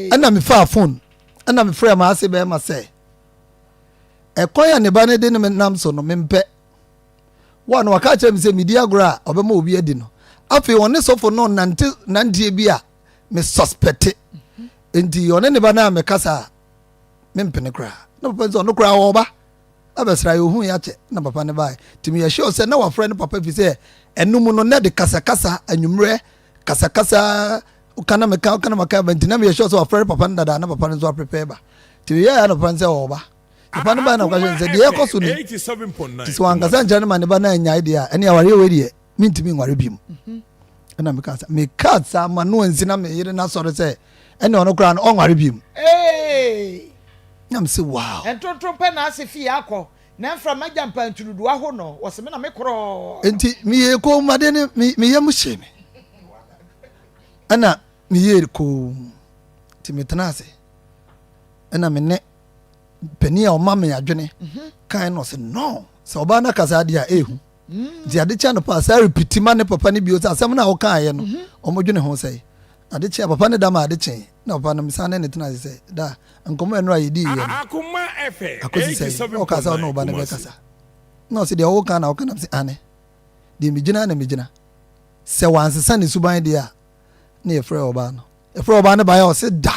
ɛna mefaa phone ɛna mefrɛ ma ase bɛɛma sɛ ɛkɔn a ne ba ne de ne nam so no mempɛ wa no waka kyerɛ me sɛ medi agorɔ a ɔbɛma obi adi no afei ɔne sɔfo no nanteɛ bi a me suspect nti ɔne ne ba no a mekasa a mempene koraa na papa sɛ ɔno koraa wɔba abɛsra yɛ ohu yɛ akyɛ na papa ne bae nti meyɛhyɛ sɛ na wafrɛ ne papa fi sɛ ɛnom no na de kasakasa anwummerɛ kasakasa wokana meka ba nti na meyɛhyɛ sɛ wafrɛ ne papa no dada na papa no nso aprepare ba nti meyɛɛ na papa no sɛ wɔba papa no ba na kwahwɛ sɛ deɛ ɛkɔ so ni nti sɛ wankasa nkyerɛ no ma ne ba no anyae deɛ a ɛne awareɛ wei deɛ mentumi nware biom ɛna meka saa ma no ansi na meyere no asɔre sɛ ɛne ɔno koraa no ɔnware biom nam sɛ wow ɛntontom pɛ na ase fie akɔ na mfra magya mpanturuduwa ho no wɔsɛ me na me korɔ enti meyɛ kɔmmade ne meyɛ mu hye me ɛna meyɛ kɔm nti metena ase ɛna mene pani a ɔma me adwene kan no sɛ no sɛ ɔbaa no kasa deɛ a ɛhu nti ade kyɛ no pa saa repiti ma ne papa no bio sɛ asɛm no a wokaeɛ no ɔmɔdwene ho sɛ ade kyɛ papa no da ma ade kyɛ na papa no mesa ne ne tena ase sɛ da nkɔmmɔ ɛno a yɛdi yɛ no akɔsi sɛ ɔka sɛ ɔne ɔba no bɛkasa na ɔsɛ deɛ ɔwoka na woka nam sɛ ane deɛ megyina na megyina sɛ wansesa ne suban deɛ a ne yɛfrɛ ɔbaa no yɛfrɛ ɔbaa no baeɛ ɔsɛ da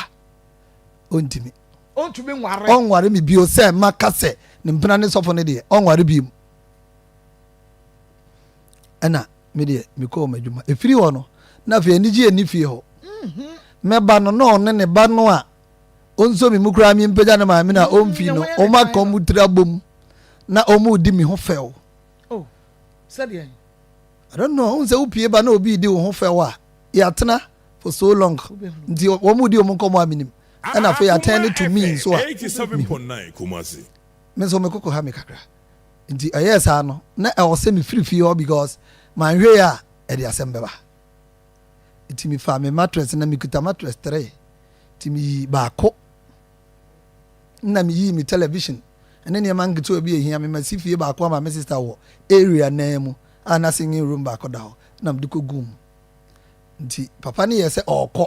ɔntimi ɔnware me bio sɛ maka sɛ ne mpena ne sɔfo no deɛ ɔnware biom ɛna medeɛ mekɔɔ m'adwuma ɛfiri hɔ no na afei anigye ani fie hɔ mɛba no na ɔne ne ba no a ɔnso me mu koraa mempagya ne maame no a ɔmfii no ɔma ka mu tiri abom na ɔma di me ho fɛw I don't know ɔhu sɛ wopie ba na obi di wo ho fɛw a yɛatena for so long nti wɔma di ɔmo nkɔmmɔ a menim ɛna afei attend to me nso a me nso mekɔkɔ ha me kakra nti ɛyɛ saa no na ɛwɔ sɛ mefiri fie hɔ because manhwɛ a ɛde asɛm bɛba nti mefa me mattress na mekuta mattress 3 nti meyi baako na meyi me television ɛne nneɛma nketewa bi ɛhia me masi fie baako ama me sister wɔ area nan mu a na singing room baako da hɔ na mede kɔgu mu nti papa ne yɛ sɛ ɔɔkɔ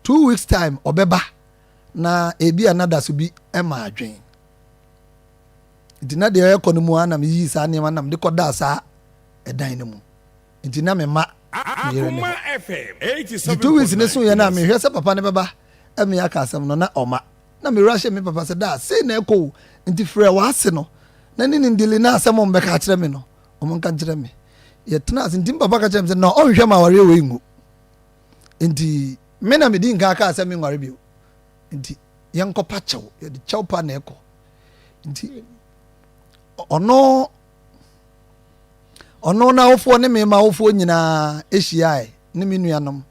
2 weeks time ɔbɛba na ebi anada so bi ɛma adwen nti na deɛ ɛkɔ no mu a na meyi saa nneɛma na mede kɔda saa ɛdan no mu nti na me ma meyere ne nti 2 weeks ne so yɛ no a mehwɛ sɛ papa ne bɛba ɛme aka asɛm no na ɔma na mewura hyɛ me papa sɛ da sei na ɛkɔ nti frɛ waase no na ne ne ndili na asɛm ɔmbɛka kyerɛ me no ɔmo nka kyerɛ me yɛtena ase nti papa ka kyerɛ me sɛ na ɔnhwɛ ma awareɛ wei ngu nti me na medi nka aka asɛm me nware bio nti yɛnkɔpa kyɛw yɛde kyɛw pa na ɛkɔ nti ɔno na awofoɔ ne mema awofoɔ nyinaa ɛhyiae ne me nuanom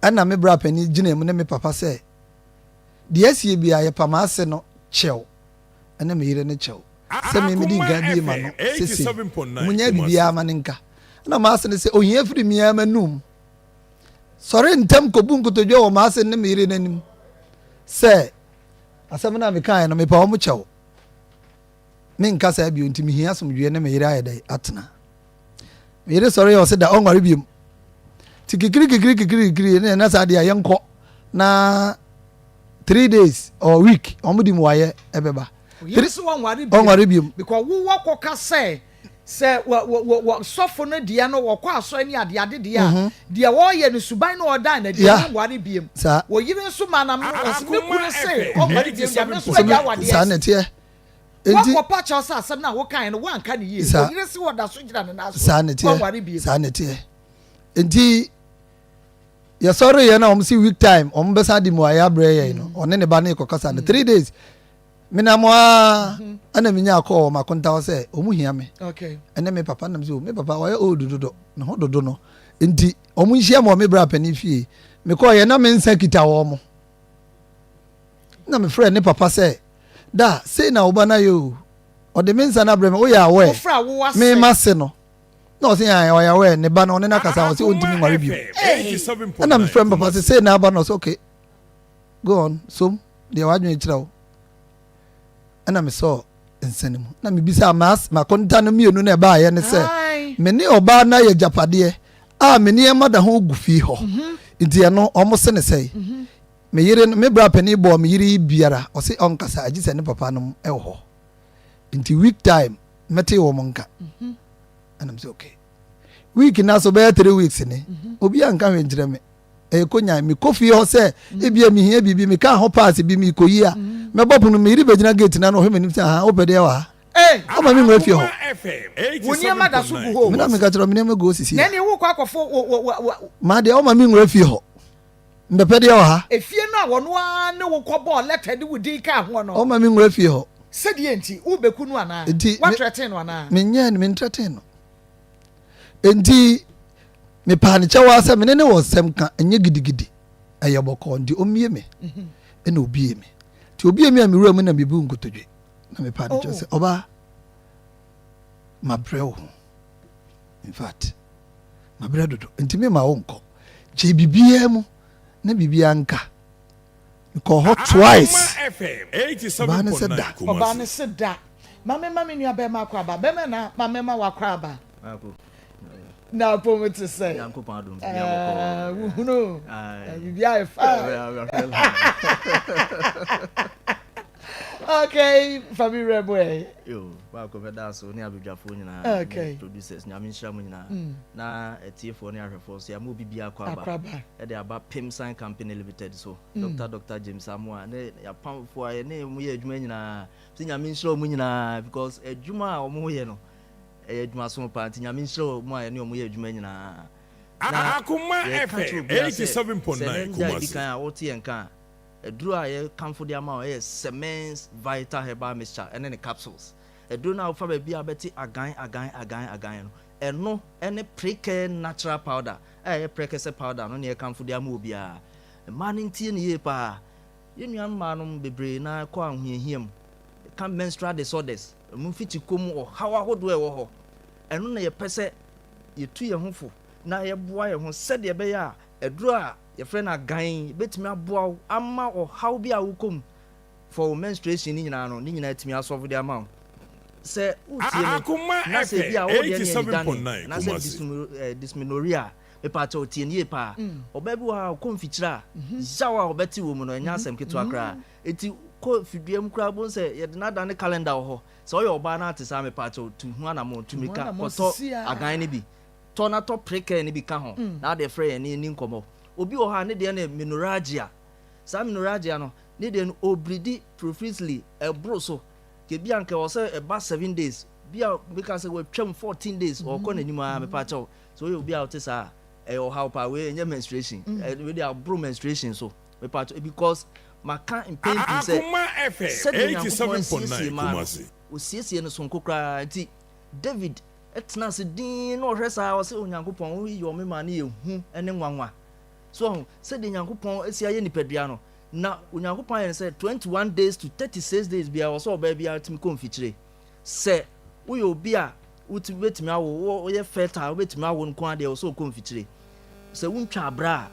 ɛna me bra pani gyina mu ne me papa sɛ deɛ asie bia yɛpama ase no kyɛw ɛne me yere ne kyɛw sɛ memedi nka bie ma no sese munya bibiaa ma ne nka na maase ne sɛ ohia firi miaa ma num sɔre ntɛm kɔbu nkotodwa wɔ maase ne me yere n'anim sɛ asɛm no a mekaeɛ no mepa wɔ mo kyɛw menka saa bio nti mehia asomdwoeɛ ne meyere ayɛ dɛ atena meyere sɔre yɛ ɔ sɛ da ɔnware biom nti kikiri ne ɛna saa deɛ a yɛnkɔ na 3 days or week ɔmode mu wayɛ ɛbɛba ɔnware biom because wowɔ kɔka sɛ sɔfo no deɛ no wɔkɔ asɔre ne adeade deɛ a deɛ wɔyɛ no suban no ɔdan na deɛ no nware biom wɔyere nso ma nam no ɔsɛ mekuru sɛ ɔnware biom deɛ me nso agya awadeɛ saa ne teɛ wɔkɔpa kyɛw sɛ asɛm no a wokae no woanka ne yie wɔyere sɛ wɔda so gyina ne naso ɔnware biom saa ne teɛ nti ya sorry ya na om si week time om besa di mo aya bre ye no one ne ba na ikokasa na 3 days mina mo ana minya akọ ma konta wo se omu hia me okay ene me papa na me so me papa wa o dodo na ho dodo no enti omu nhia mo me bra pani fie me ko ye na me nsa kita wo mo na me friend ne papa se da say na oba na yo o de me nsa na bre me o ya we me ma se no no say ya we ne ba no ne na kasa wo se o ntimi nware bio na me friend papa say na ba no so okay go on so de wa dwen kira wo ana me so nsanimu na me bisa ma konta no mienu na ba ye ne se me ne oba na ye japade a me ne ma da ho gufi ho nti no omo se ne sei me yire me bra pani bo me yire biara o se on kasa agi se ne papa no e ho nti week time mete wo monka ana me say okay week na so be 3 weeks ni obi anka hwenjire me e konya me kofi ho se e bia me hia bibi me ka ho pass bi me koyi a me bopunu me yire begina gate na no he me nim se ha obede wa ama mi ngwe fie ho woni amada so gu ho me na me ka tro me ne go sisi na ne wo kwa akofo ma de o ma mi ngwe fie ho mbepede wa ha efie no a wono a ne wo kọ ball letter de wudi ka ho no o ma mi ngwe fie ho se die enti wo beku no ana what threaten no ana me nya ni me threaten no enti me pa ne chawa se me ne wo sem ka enye gidigidi ayeboko ndi omie me ena obie me ti obie me a me wura mu na me bu nkotodwe na me pa ne chawa se oba ma brew in fact ma brew dodo enti me ma wonko je bibia mu na bibia nka ko hot twice Ba ne seda mama nua be ma kwa ba be me na mama ma wa kwa ba na promise to say Yankopon adom no bibia okay family Herbal yo ba ko beda so ni abedwafo nyina okay producers nyame nhira mu nyina na etiefo ni ahwefo so ya mo bibia kwa ba e de aba Pimsan Company Limited so Dr. James Amua ne ya pamfo aye ne mu ye adwuma nyina so nyame nhira mu nyina because adwuma a mo ye no adwuma so pa nti nyame nhira mu aye ne mo ye adwuma nyina Akoma FM 87.9 Kumasi kan a wote yenka eduru a ye kamfo de ama ye Semens Vital Herbal Mixture ene ne capsules eduru na ofa ba bia beti agan no eno ene Precare natural powder ye Precare powder no ne ye kamfo de ama obi a ma ne ntie ne ye pa ye nua ma no bebre na kwa ahohiahiem kan menstrual disorders mu fiti komu o hawa hodo e wo ho eno na ye pese ye tu ye hofo na ye boa ye ho sede ye be ya eduru a your friend agan betimi aboa ama o how bi a wukom for menstruation ni nyina no ni nyina timi asolve the amount se utie na se bi a wo de ni na se dysmenorrhea me pa cha utie ni pa oba bi wa konfikyira jawa obeti wo mu no nya asem keto akra eti ko fiduam kra bon se ye de na da ne calendar ho se o ye oba na ate sa me pa cha tu hu ana mo tumika koto agan ni bi to na to Precare ni bi ka ho na de frɛ ni nkomo obi o ha ne de na menorrhagia sa menorrhagia no ne de no obridi profusely ebro so ke bia nke o se eba 7 days bia because say we twam 14 days or ko na nima me pa chaw so we obi out sa o how pa we nya menstruation we dey abro menstruation so me pa chaw because maka in pain say Akoma FM 87.9 Kumasi o siesie no so nkokra nti David etna se din no hwesa o se onyankopon wo yi o me ma na ye hu ene nwanwa so said the Yankopon is here nipadua no na onyankopon yen say 21 days to 36 days bia wo so ba bia timi konfikyire se wo ye obi a wuti betimi awo wo ye fertile betimi awo nko ade wo so konfikyire se wuntwa abra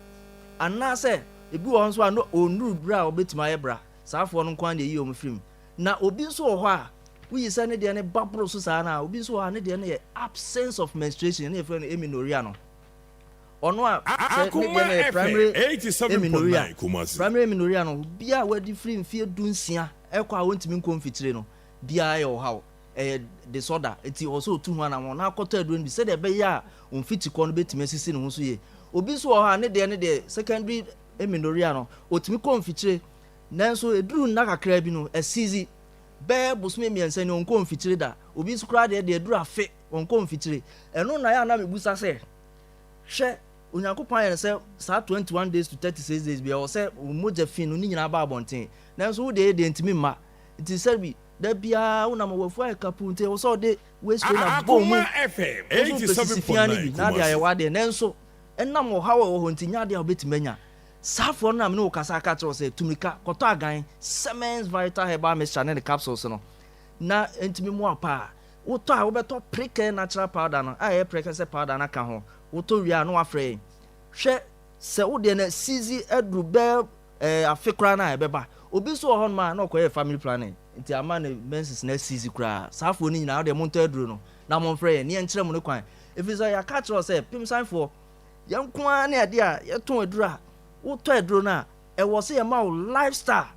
ana se ebi wo nso ano onuru bra wo betimi aye bra saafo no nko ade yi o mfrim na obi nso wo ho a wuyi se ne de ne babro so sa na obi nso ha ne de ne absence of menstruation ne efre no amenorrhea no ono a primary 87.9 Kumasi primary amenorrhea no bia wadi free mfie dunsia ekwa wontimi nkonfitire no bia ye ohaw disorder enti also tu hu ana na akota aduro bi se de be ya onfiti ko no betimi asisi ne ho so ye obi so oha ne de secondary amenorrhea no otimi konfitire nanso eduru na kakra bi no asizi be bosome miensa ne onkonfitire da obi so kra de eduru afe onkonfitire eno na ya na mebusa se hwe Onyankopɔn ayɛ sɛ saa 21 days to 36 days bi sɛ mogya fi no ni nyinaa ba abɔnten nanso wo de ntimi mma nti sɛ bi da bia wo nam wafu ayɛ kapu nti wo sɛ ɔde waste na bɔ mu FM na de ayɛ wade nanso ɛnam wɔ ha wɔ hɔ nti nya de a wobɛtumi anya saafo na me no kasa aka kyerɛ sɛ tumika kɔtɔ agan Semens Vital Herbal Mixture ne capsules no na ntimi mu apa wotɔ a wobɛtɔ Prickle natural powder no a ɛyɛ Prickle powder na ka ho wotɔ wi a no afrɛ hwɛ sɛ wode na sizi aduru bɛ afekra na ɛbɛba obi so wɔ hɔ ma na ɔkɔyɛ family planning nti ama ne menses na sizi kra saafo ni nyina wode montɔ aduru no na momfrɛ ne nkyerɛ mu no kwan efi sɛ ya ka kyerɛ sɛ pimsanfo yɛnko a ne ade a yɛtɔn aduru a wotɔ aduru na ɛwɔ sɛ yɛma wo lifestyle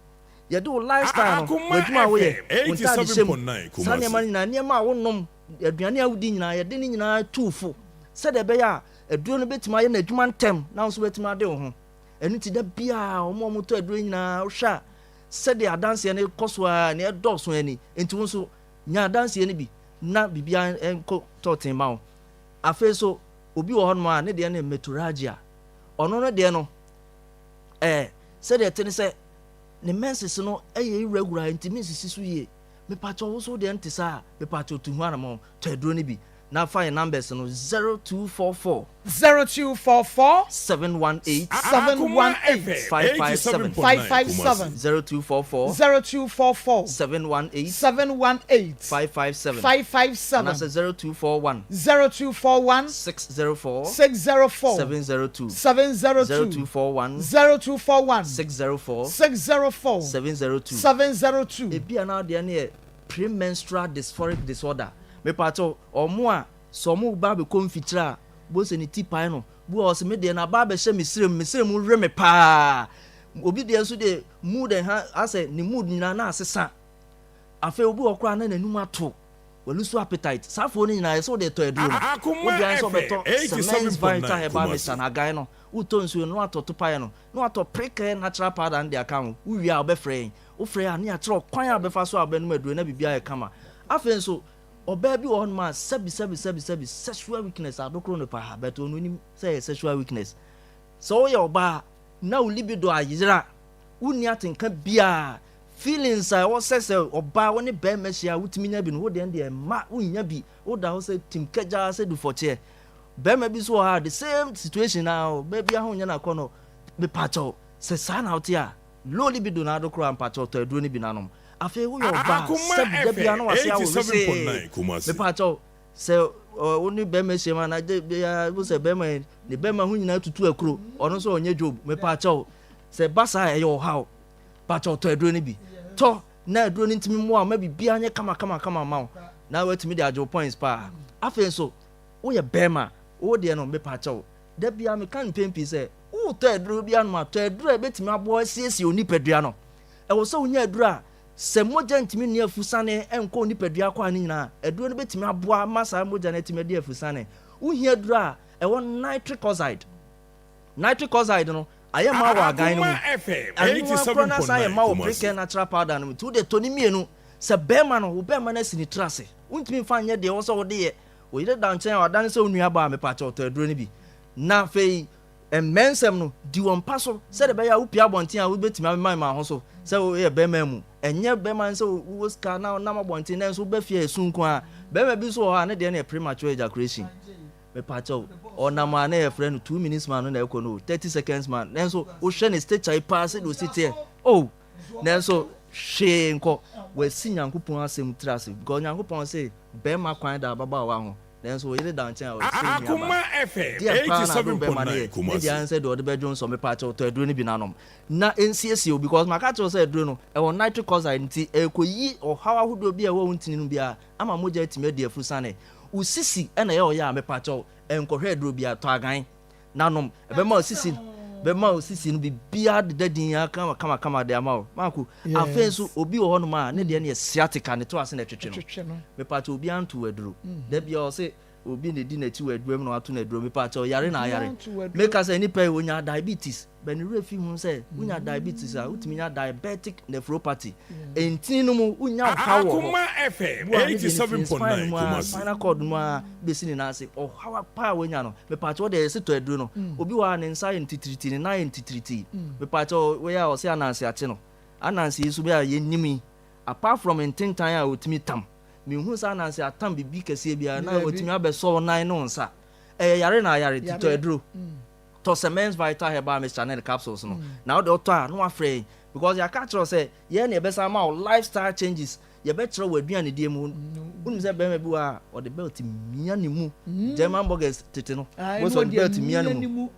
yɛde wo lifestyle no wadwuma woyɛ wontade hyɛm saa nneɛma nyinaa nneɛma a wonom aduane a wodi nyinaa yɛde ne nyinaa tuufo sɛdeɛ ɛbɛyɛ a aduro no bɛtumi ayɛ n'adwuma ntɛm na nso bɛtumi ade wo ho ɛno nti da biaa ɔmo tɔ aduro nyinaa wohwɛ a sɛdeɛ adanseɛ no kɔ so a ne ɛdɔɔso ani nti wo nso nya adanseɛ no bi na biribiaa ɛnkɔ tɔɔten ma wo afei so obi wɔ hɔ nom a ne deɛ ne metorrhagia ɔno no deɛ no sɛdeɛ ɛte ne sɛ ne menses no ɛyɛ irregular nti mensisi so yie mepatɔ wo so deɛ nte saa mepatɔ tu ho anamɔ tɔ aduro no bi na fine numbers no 0244 718 557 0244 718 557 and that's 0241 604 702 0241 604 702 ebia na de na premenstrual dysphoric disorder me pato omo a so mo ba be konfitira bo se ni tipai no bo o se me de na ba be hye mesrem hwe me pa obi de so de mood ha ase ni mood nyina na asesa afa obi okra na nanum ato walusu appetite safo ni nyina so de to eduro wo de so beto Semens Vital Herbal Mixture na guy no uto nsu no atoto pae no ato Prickle natural powder and the account we are be free wo free ani atro kwan abefa so abanum aduro na bibia e kama afa nso oba bi won ma sebi sexual weakness adokro no pa but onu nim say sexual weakness so ye oba na libido ayira uni atenka bia feelings I was say oba woni be machia wutimi nya bi no wo de ma unya bi wo da ho say tim kaja say du for chair be ma bi so ha the same situation now baby ahonya na kono be pacho say sana out here low libido na adokro am pacho to aduro ni bi nanom afi wo yo ba se bia no wase awo se me pacho se oni be me shema na bia wo se be ma ni be ma hu nyina tutu akuro ono so onye job me pacho se basa e yo how pacho to aduro ni bi to na aduro ni ntimi mo a ma bibia anye kama ma na wetimi de ajo points pa afi so wo ye be ma wo de no me pacho da bia me kan pempi se wo to aduro bia no ma to aduro e betimi abo asiesie oni padua no e wo so onya aduro a se moja ntimi ni afusane enko ni padua kwa ni nyina aduro no betimi aboa masa moja na ntimi de afusane wo hia aduro a e won nitric oxide no ayema wa agan no FM ayema wo Prickle natural powder no to de toni mienu se bema no wo bema na sini trase untimi fa nya de wo so wo de ye wo yire dan chen wa dan se onua ba me pa cha to aduro ni bi na fei mensem no di won paso se de be ya wo pia bonten a wo betimi amema ma ho so se wo ye bema mu enye bema nse wo ska na ma bonten na so ba fie esunko a bema bi so ha ne de na premature ejaculation me pacho onama na e friend 2 minutes man na ekọ no 30 seconds man nenso wo hwe ne stage ai pass do sit oh nenso hwe nko we si Nyankopon asem trase because Nyankopon say be ma kwan da baba wa ho nenso we yire dan chen a we say Akoma FM 87.9 me dia answer do de bedron so me pacho to aduro ni bi nanom na nsiesie because maka cho say aduro no e won nitric oxide nti ekoyi o hawa hudo bi e wo ntini no bia ama moja time de afusane usisi ena ye oya me pacho enkohwe aduro bia to agan nanom ebema osisi no bibia de dadin aka kama de ama maku afenso obi wo hono ma ne de ne sciatica ne to ase na twetwe no me pacho obi anto aduro da bia o se obi ne di na ti wadwam na wato na aduro me pa cho yare na yare make us any pay wonya diabetes ben refi hu say wonya diabetes a utimi nya diabetic nephropathy entin no mu wonya hawo Akoma FM 87.9 Kumasi spinal cord no a besini na ase oh hawa pa wonya no me pa cho de se to aduro no obi wa ne nsa entitriti ne na entitriti me pa cho we ya o se anansi ate no anansi su be a yenimi apart from entintan a utimi tam me hu sa anansi atam bibi kese bia na utimi abeso nan no nsa yare na yare to aduro to cements vital herbal mixture and capsules no now the author no afraid because ya catch us say ye na be sama lifestyle changes ye be tro waduane die mu unu say be bi wa or the belt mia ni mu German burgers tete no most of the belt mia ni mu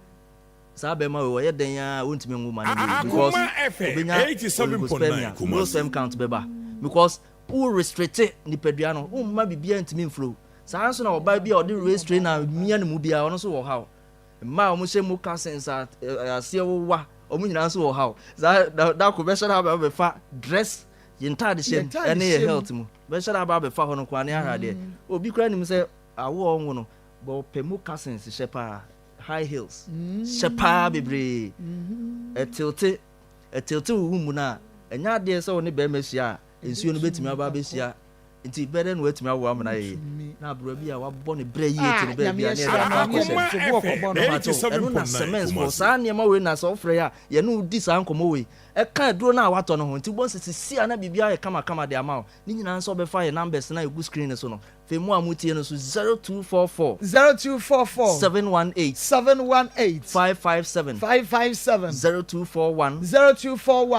sa be ma we ye den ya wontimi ngu ma ni because Akoma FM 87.9 Kumasi count beba because who restrict ni pedua no umma bibia ntimi mflo sa so na oba bia o de restrain na mia ni mu bia ono so wo hawo ma o mo se mu ka sensa asie wo wa o mo nyina so wo hawo da ko be shara ba be fa dress yinta de shem ene ye health mu be shara ba be fa ho no kwa ne ahade obi kra nim se awo onwo no bo pe mu ka sensa shepa high heels shepa bebre etilte wo mu na enya de se wo ne be mesia ensuo no betimi aba besia nti bere no wetimi awo amna ye na bro bi a wabɔ ne bre yie ti ne be bia ne da ko na cements for sa ne ma we na so frɛ ya ye no di sa nkomo we e ka duro na watɔ no ho nti bon sisi na bibia ye kama de ama ni nyina nso be fa ye numbers na egu screen so no fe mu amutie no so 0244 718 557 0241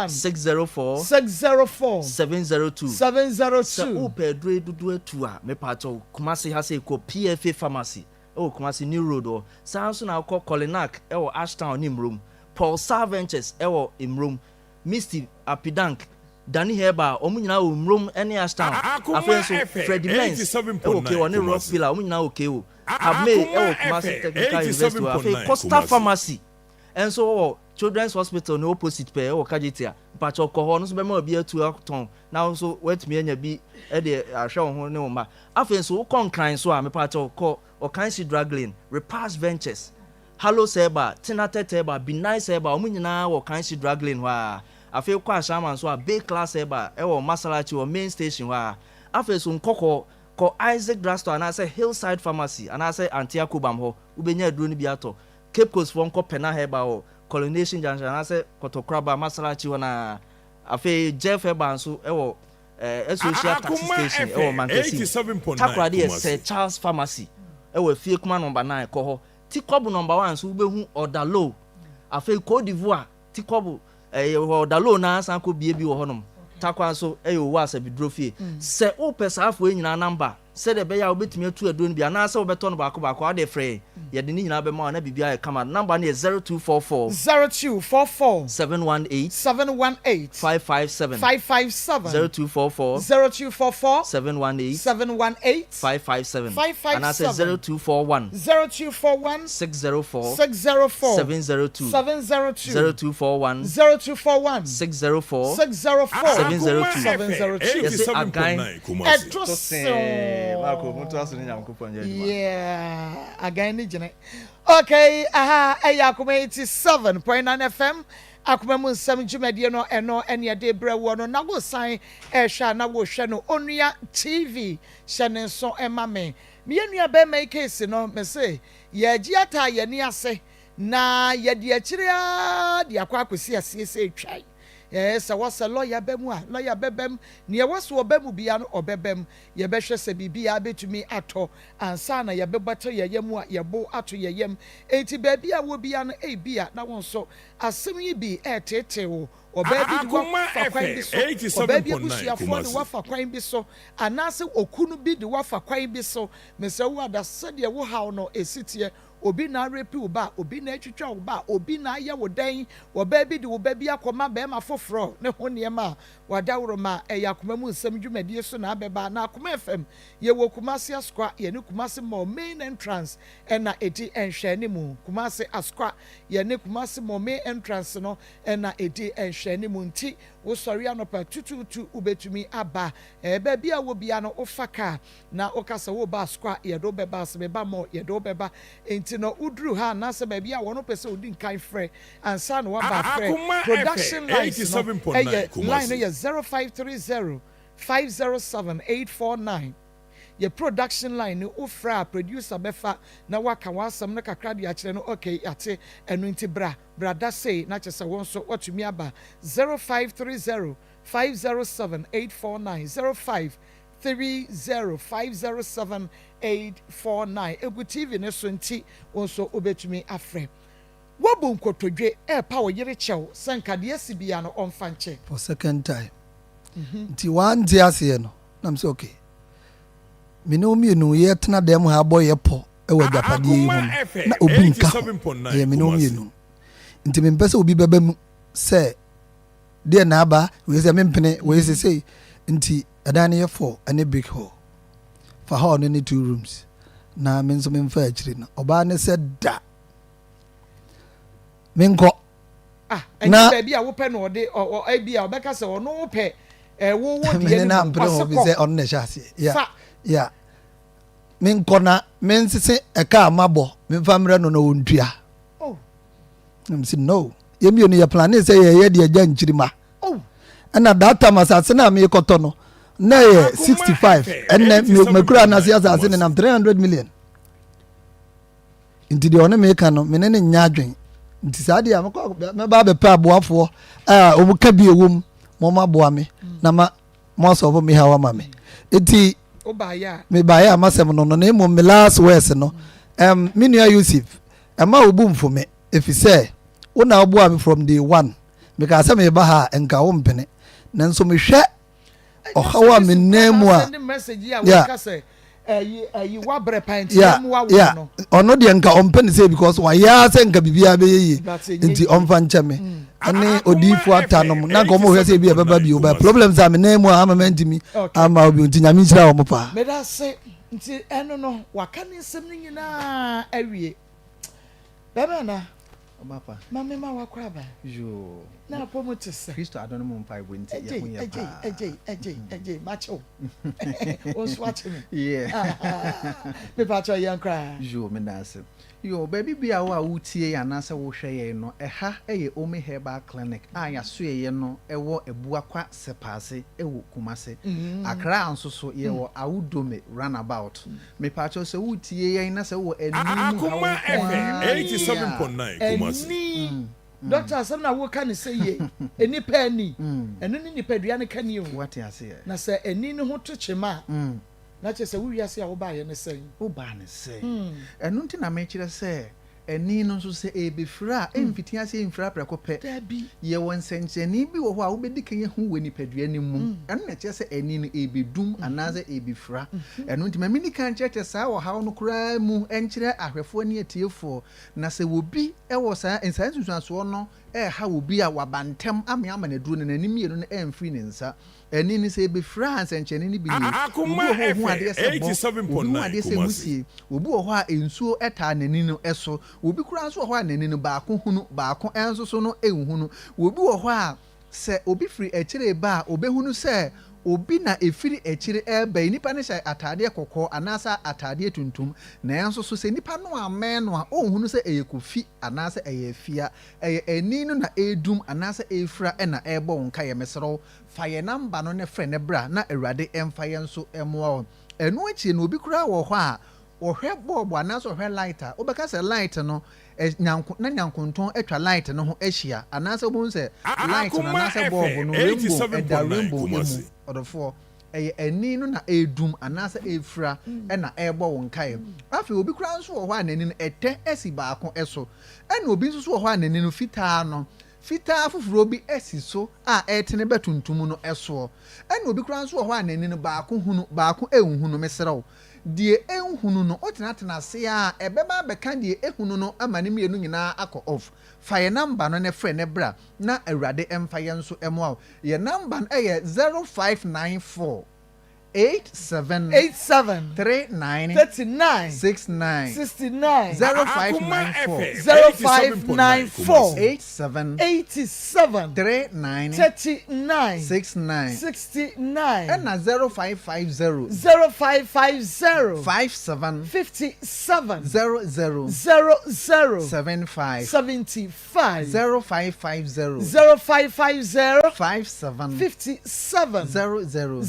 604 702 Pedro dudu etu a me pato Kumasi ha say ko PFA pharmacy o Kumasi New Road o sanso na ko Colinac e wo Ashtown ni mrom Paul Ventures e wo imrom Misty Apidank Danny Herbal o munyina o mrom ene Ashtown afenso Freddy Mens e wo ke wo ne Rockville o munyina o ke o Abme e wo Kumasi Technical University afi Costa Pharmacy enso wo Children's Hospital no opposite pe o Kajitia pacho ko ho no so be ma bi atu aton na so wetumi anya bi e de ahwe ho ne wo ma afen so ko nkran so a me pacho ko o kan si Draglin Repast Ventures Hello Seba Tinate Teba Be Nice Seba o munyina wo kan si Draglin ho a afen ko ashaman so a B class Seba e wo Masalachi o main station ho a afen so nkoko ko Isaac Drugstore na say Hillside Pharmacy and I say Antiakubam ho ubenya aduro ni bi ato Cape Coast for nko Pena Herbal Coronation Junction na say Kotokraba Masalachi wana afi Jeff Herbal so ewo social taxi station ewo Mankesi Takrade ye Sir Charles Pharmacy ewo fie kuma number 9 ko ho Tikobu number 1 so ubehu Odalo afi Cote d'Ivoire Tikobu Odalo na san ko bie bi wo honom takwa so eyo wa asabidro fie se o pesa afo enyina number se de be ya obetumi atu aduro no bia na se obeto no baako ade frɛ ye de ni nyina be ma na bibia ye kama number na 0244 718 557 0244 718 557 and I say 0241 604 702 0241 604 702 yes again Marco mutu aso ni nyankopon ye yeah again ni gene okay Akoma 87.9 FM Akoma mu nsam dwumadie no eno ene de brewo no na go san hwa na go hwe no onua TV hye so ema me enua be make case no me say ye giata ye ni ase na ye de akire de akwakosi ase twai yes was a lawyer bemu a lawyer bebem ne was obemu bia no obebem ye behwe se bibia betumi ato ansa na ye bebato ye yemu a ye bo ato ye yem enti ba bia wo bia no bia na won so asem yi bi tete wo obabi di wafa kwan bi so obabi abusuafo de wafa kwan bi so anase okunu bi de wafa kwan bi so me se wo ada se de wo haw no esitie obi na repi wo ba obi na atwitwa wo ba obi na aye wo dan wo ba bi de wo ba bi akoma be ma foforo ne ho niema wadawro ma yakoma mu nsam dwumadie so na abeba na Akoma FM ye wo Kumasi Askwa ye ne Kumasi mo main entrance na edi enhwe ne mu Kumasi Askwa ye ne Kumasi mo main entrance no na edi enhwe ne mu nti wo sori anopa tututu ubetumi aba ba bia wo bia no ofaka na okasa wo ba Askwa ye do beba se beba mo ye do beba enti no udru ha na se ba bia wo no pese odi nkan frɛ ansa no wa ba frɛ production lines no line no ye 0530 507 849 your production line no ofra producer befa na waka wasam na kakra de akire no okay ate enu nti brada say na chese won so otumi aba 0530 507 849 0530 507 849 egu TV ne so nti won so obetumi afre wabu nkotodwe pa wo yire chew sanka de asibia no onfa nche for second time nti one day ase no nam say okay me no mienu ye tena dem ha boy po e wa japade yi hu na obi nka ye me no mienu nti me mpese obi beba mu say de na aba we say me mpene we say nti adane ye 4 and a big hall for how no 2 rooms na me nso me mfa akire na oba ne said da menko na baby a wo pe no de o bia obeka se ono wo pe wo de na mpre ho bi se on na chase ya menko na mensese eka amabo memfa mre no na wontua say no yemi oni ya plan say ye de agya nchirima na data masase na me koto no na ye 65 and me kura na asase ne nam 300 million inti de one me ka no me ne nya adwen nti saade ya me ba be pa aboafo obu ka bi ewom mo ma boa me na ma mo so bo me hawa ma me enti obaya me ba ya masem no no na mo me last words no me nua Yusuf ma obu mfo me efise una oboa me from day one because me ba ha enka wo mpene na nso me hwe ohawa me nemu a you wabre pint mu wa no ono de nka ompene say because wa ya se nka bibia be yi nti omfa nche me ane odifu atanom na ko mo hwe say bia baba bi o ba problems am nemu a ama mantimi ama obi nti nyame nchira wo mo pa me da say nti eno no waka ni nsem ni nyina awie baba na Mapa. Mama ma wakwa ba. Jo. Na pomotese. Kristo adonu mu mpa ibo nti ye ho ye pa. Eje macho. On swatch me. Yeah. Me pa cho yan kra. Jo me dance. Yo baby bia wo a wutie ya na se wo hwe ye no ha eye Omi Herbal Clinic a ya so ye no ewo ebuakwa sepase ewo Kumase. Akra anso ye wo awudome runabout. Me pa cho se wutie ye na se wo eni Akoma FM 87.9 Kumasi. Doctor asem na wo ka ne say ye eni pa ni eno ni nipadua ne ka ni o what ya say na se eni ne ho to chema na che se wo wiase a wo ba ye ne say wo ba ne say eno nti na me kire say eni no so se ebefra emfiti ase emfra prekope dabi ye won sencheni bi wo ho a wo bedi kan ye hu we nipadua ne mu eno na che se eni no ebedum anaze ebefra eno nti ma mini kan chete sa wo ha no kura mu enkire ahwefo ne atiefo na se wo bi e wo sa ensan susuaso no ha wo bi a wabantem ama na duro ne nanim ye no emfri ne nsa eni ni se ebefra ansencheni ni bi ni Akoma FM 87.9 Kumasi obi wo ho a ensuo eta nani no eso obi kura so ho a nani no baako hunu baako enso so no ehunu obi wo ho a se obi firi ekire ba obehunu se obi na efiri ekire eba nipa ne sha atade kokko anasa atade tuntum na enso so se nipa no amen no a ohunu se eyekofi anasa eyefia eni no na edum anasa efra na ebo nka ye mesero fa ye number no ne frɛ ne bra na awurade emfa ye nso emoa enu echi na obi kura wo ho a ohwe bob anasa ohwe lighter obeka se light no nyankonton atwa light no ho ahia anasa obun se light no anasa bob no rainbow emu odofo eni no na edum anasa efra na ebo wo nkae afi obi kura nso wo ho anani no ete esi baako eso na obi nso wo ho anani no fitaa fufuro bi esi so a etene betuntum no eso na obi kura nso wo ho anani no baako ehunu meserew die ehunu no otenatena se a ebeba beka die ehunu no ama ne mienu nyina akọ off fa ye number no ne frɛ ne bra na awurade emfa ye nso emo ye number no 0594 87 39 69 69 0594 87 39 69 and 0550 57 00 75 0550 57 00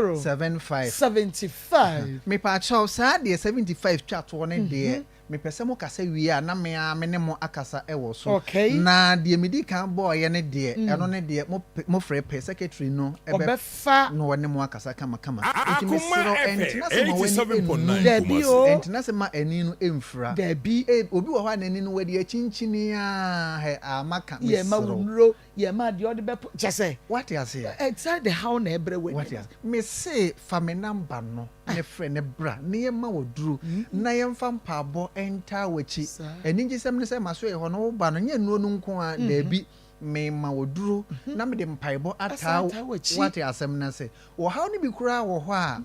75 me pa chaw sa de 75 chat woni de me pese mo kasa wi a na me ne mo akasa ewo so na de medi kan boy ye ne de eno ne de mo frɛ pe secretary no obefa no woni mo akasa kama enti me siro entina se mo woni Debi o entina se ma ani no emfra Debi obi wo hɔ anani no wadi achinchini a he amaka me ye ma wunro ye ma de ode be chese what you say inside the how na ebre we what you me say fa me number no ne frɛ ne bra ne ye ma woduru na ye mfa mpabo enta wachi eni gisem ne se maso ye ho no ba no nye nuo no nko a Debi me ma woduru na me de mpaibo ata what asem na se wo how ne bi kura wo ho a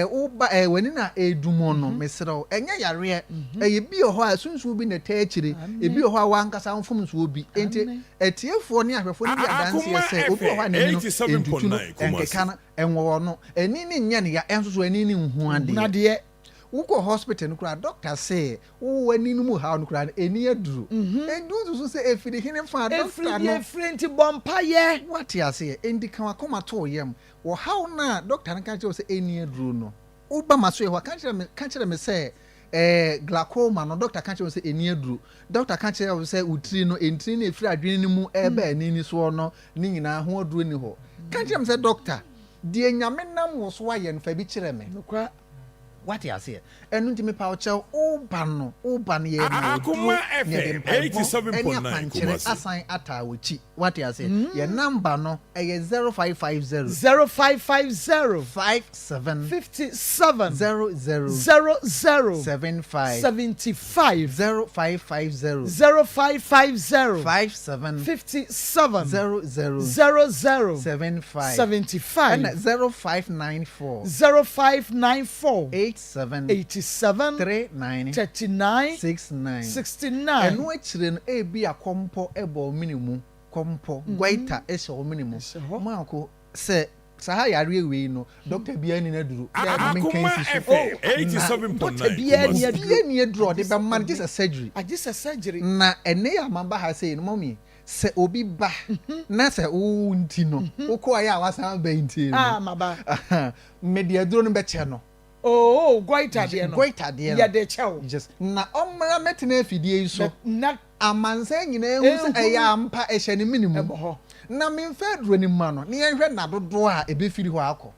uba wani na edumo no mesrew enye yare ye bi ho a sunsu bi na ta akire e bi ho a wankasa mfom nso obi enti etiefo ne ahwefo ne bi adanse ye se obi ho a ne no entutu no enkeka na enwo no eni ne nya ne ya enso so eni ne nhu ade na de Uko hospital no kura doctor say wo wani no mu ha no kura eni aduru endu so say efiri hine fa doctor no efiri bompa ye what ya say endi kan akoma to yem wo how na doctor no kan say eni aduru no uba maso ye wa kan kire me say glaucoma no doctor kan say eni aduru doctor kan kire say utiri no entiri na efiri adwene ni mu eba ani ni so no ni nyina ho aduru ni ho kan kire me say doctor die nyame nam wo so aye nfa bi kire me what you say enu ntimi pa oche uba no ye na Akoma FM 87.9 Kumasi asan ata wuchi what you say your number no 0550 0550 57 57 00 75 75 0550 0550 57 57 00 75 75 and 0594 0594 87 39 69 69 enu achire no ebi akompo ebo minimum kompo gwaita ehye minimum maako se saha yare ewe no doctor bia ni na duru ya me kansi so 87.9 bia ni aduru de be man just a surgery na ene ya mamba ha say no mommy se obi ba na se o nti no uko aya wasan ba nti no maba me de aduru no be che no goita de no ya de chew just na omra metena afidie so na amansa nyina ehu se eya ampa ehye ne minimum na memfa aduru ni ma no ne yenhwe na dodo a ebefiri ho akọ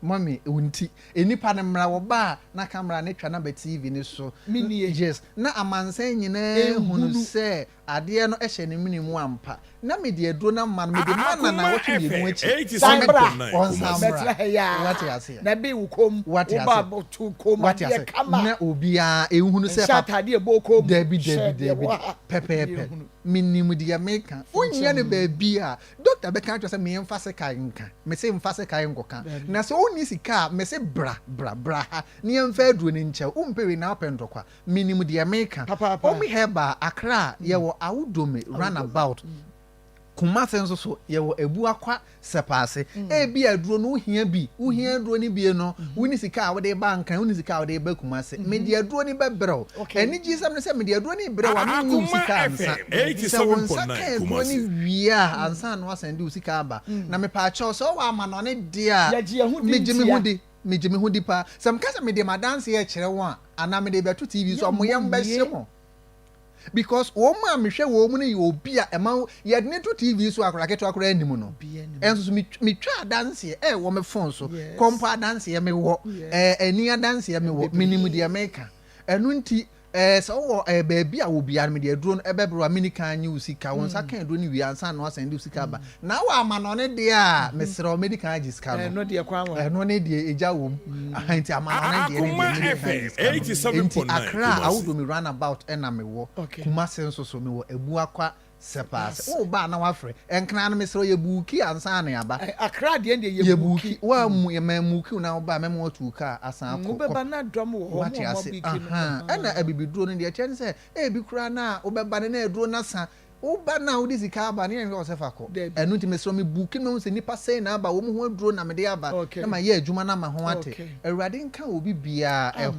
mami unti enipa ne mra wo ba na camera ne twa na ba TV ni so mini yes na amansa nyina hunu se ade no ehye ne minimum ampa na me de aduro na ma no me de mana na wo twe yenu achi 87.9 what you say na be wukom wo ba to kom ye kama na obia ehunu se papa de bokom Debi pepe minimum de America onye ne ba bia doctor be kan twa se me mfa se kai nka me se mfa se kai ngoka na se oni sika me se bra ne mfa aduro ni nche umpewe na apendokwa minimum de America omi Herbal Accra ye wo awudome runabout Kumase nso so ye wo ebu akwa sepase bi aduro no uhia aduro ni bie no woni sika wo de bankan woni sika wo de ba Kumase me de aduro ni be brew eni gisam ne se me de aduro ni brew wa no sika ansa 87.9 Kumase ni wia ansa no asan de sika aba na me pa cho so wa ma no ne de a me jimi hudi pa sam kasa me de madanse ye kire won ana me de beto TV so mo yam ba hye because woman me hwe wo mu ne obi a ema ye de to TV so akora keto akora anim no enso me twa dance wo me phone so kompa dance me wo eni dance me wo minimum de America enu nti so baby a wo bia me de aduro no ebebro amini kan nyi usika won sa kan aduro ni wi ansa no asan de usika ba na wa ama no ne de a mesro medical agisika no de kwa mo no ne de eja wom ahanti ama no ne de Akoma FM 87.9 Accra awudo me run about na me wo kuma senso so me wo ebu akwa sepas o ba na wafre enkna no mesro ye buki ansa na aba Accra de ye buki wa mu ye mamuki na ba memo tuka asan ko be ba na dom wo mo biki no na abibiduro no de chen say bi kura na o be ba na eduro na sa o ba na o disi ka ba na ye o sefa ko enu ti mesro me buki no se nipa say na aba wo mo ho aduro na me de aba na ma ye adwuma na ma ho ate awurade nka obi bia eho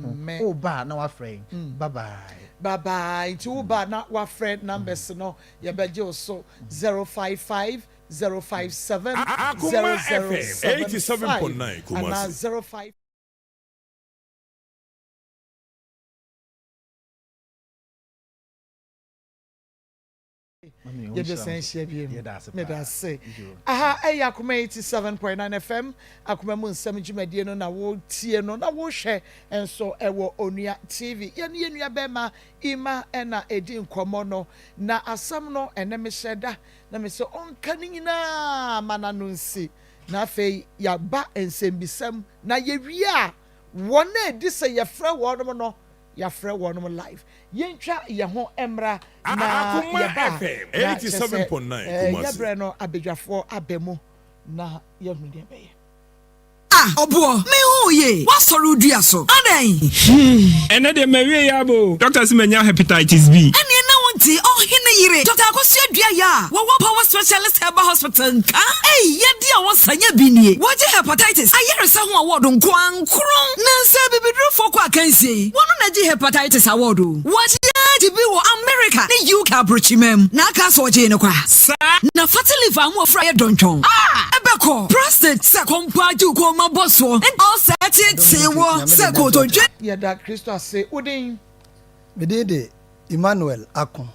o ba na wafre bye bye to ba na wa friend numbers no ye beje so 055 057 Akoma FM 87.9 Kumasi. 05 you just saying share bi me da say aha Akoma 87.9 FM Akoma mu nsam dwumadie no na wo tie no na wo hwe enso ewo onua TV ye ne nua bema ima na edi nkomo no na asam no ene me hyeda na me se onka ni nyina mana no nsi na afei ya ba ensembisam na ye wi a wona edi se ye fra wonum no ya fra wonum live yentwa ye ho emra na Akoma FM 87.9 Kumasi. ya bre no abedwafo abemu na ye hu de be Obo, me hu ye. What sorrow do so? Adan. Ene de mewie ya bo. Doctor si menya hepatitis B. Ene na wonti hene yire. Dr. Akosua dua ya. Wo power specialist Herbal hospital nka. Ye dia won sanya bi nie. Wo je hepatitis. Ayere se ho award nko ankron. Na se bibidru foko akansie. Wono na je hepatitis award. Wo je bi wo America. Ne UK abrochimem. Na aka so je ne kwa. Sa Na fatty liver amu fra ye dontwon. Ebeko. Prostate se kompa ju ko bosso and all set it say wo se ko to dwe ya da Christo say odin me de Emmanuel Akon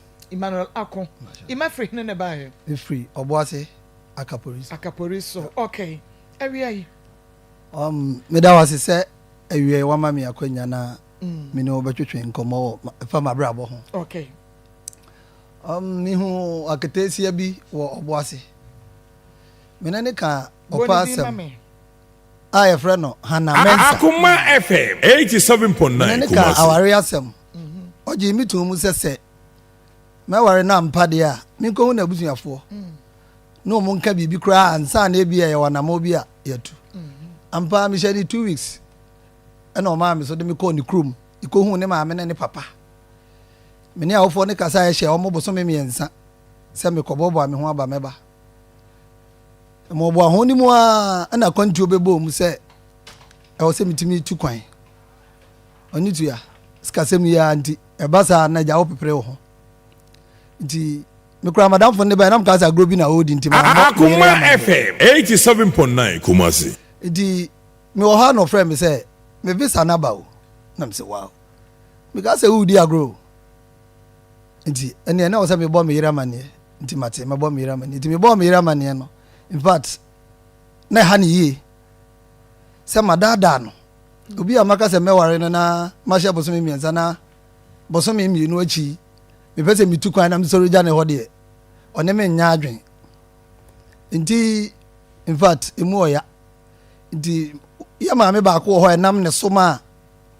ima free ne ba he free oboase akapori so okay ewie me da wase se ewie wa ma me akwanya na me ne obetwetwe nkomo fa ma brabo ho okay mi hu aketesia bi wo oboase me ne ka opasem I friend no Hana Mensa Akoma FM 87.9 Kumasi. Awari asem. Oji mi tu mu sese. Me ware na mpade a mi ko hu na busuafo. No mo nka bibi kura ansa na ebi ye wana mo bi a yetu. Ampa mi shedi 2 weeks. E na o ma mi so de mi ko ni krum. Iko hu ne ma me ne papa. Me ne awofo ne kasa ye hye o mo boso me miensa. Se me ko bobo me ho aba meba. Mo bo ahoni mu a na kwantu obebo mu se e wo se mitimi tu kwan oni tu ya skasem ya anti e basa na ja wo pepere wo ho nti me kura madam fo ne ba na m kasa grobi na odi nti ma Akoma FM 87.9 Kumasi. nti me wo ha no friend me se me visa na ba o na me se wow me ka se udi agro nti ene na wo se me bo me yira mane nti mate me bo me yira mane nti me bo me yira mane no. In fact, na hani ye. Se madada no. Obi amaka se meware no na mahia bosomi mienza na bosomi mienu achi. Me pese mitu kwan na msoro ja ne hode. One me nya adwen. Nti in fact, emu oya. Nti ya ma me ba ko ho enam ne soma.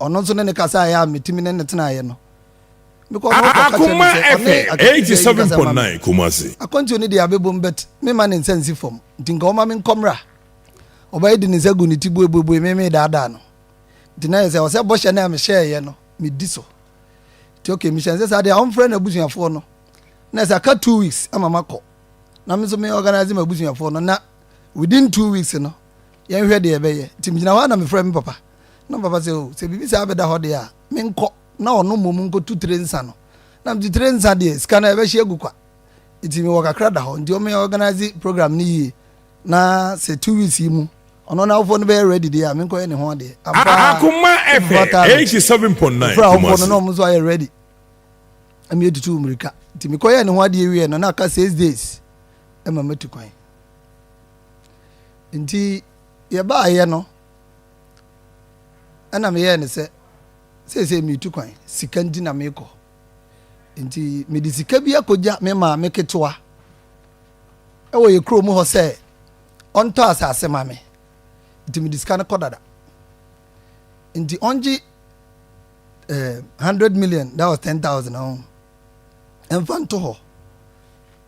Ono nso ne kasa ya metimi ne tena ye no. Akoma FM 87.9 Kumasi. Akonti oni de abebom bet me man nsensi fom ntinka o ma me nkomra obaye di nsagu ni tibu ebubu me daada no ntina ye se o se bo hye na me hye ye no me diso ti okay mi hye se de am friend abusuafo no na se aka 2 weeks ama mako na me so me organize ma abusuafo no na within 2 weeks no ye hwe de ye be ye ti mi na wa na me friend me papa na papa se o se bibi se abeda hode a me nko na ono mom nko 2-3 nsa no na mdi 3 nsa de ska na ebe hye gukwa iti mi wakakra da ho ndi o me organize program ni yi na se 2 weeks mu ono na ofo no be ready de a me nko ye ne ho de Akoma FM 87.9 fra ofo no mo so ay ready am ye tutu mrika iti mi ko ye ne ho de wie no na aka 6 days e ma matu kwan nti ye ba ye no ana me ye ne se say me tu kwan sika ndi na me ko nti me di sika bi akoja me ma me ketwa e wo ye kro mu ho say onto asase ma me nti me di sika na kodada nti onji 100 million, that was 10,000 home and fun to ho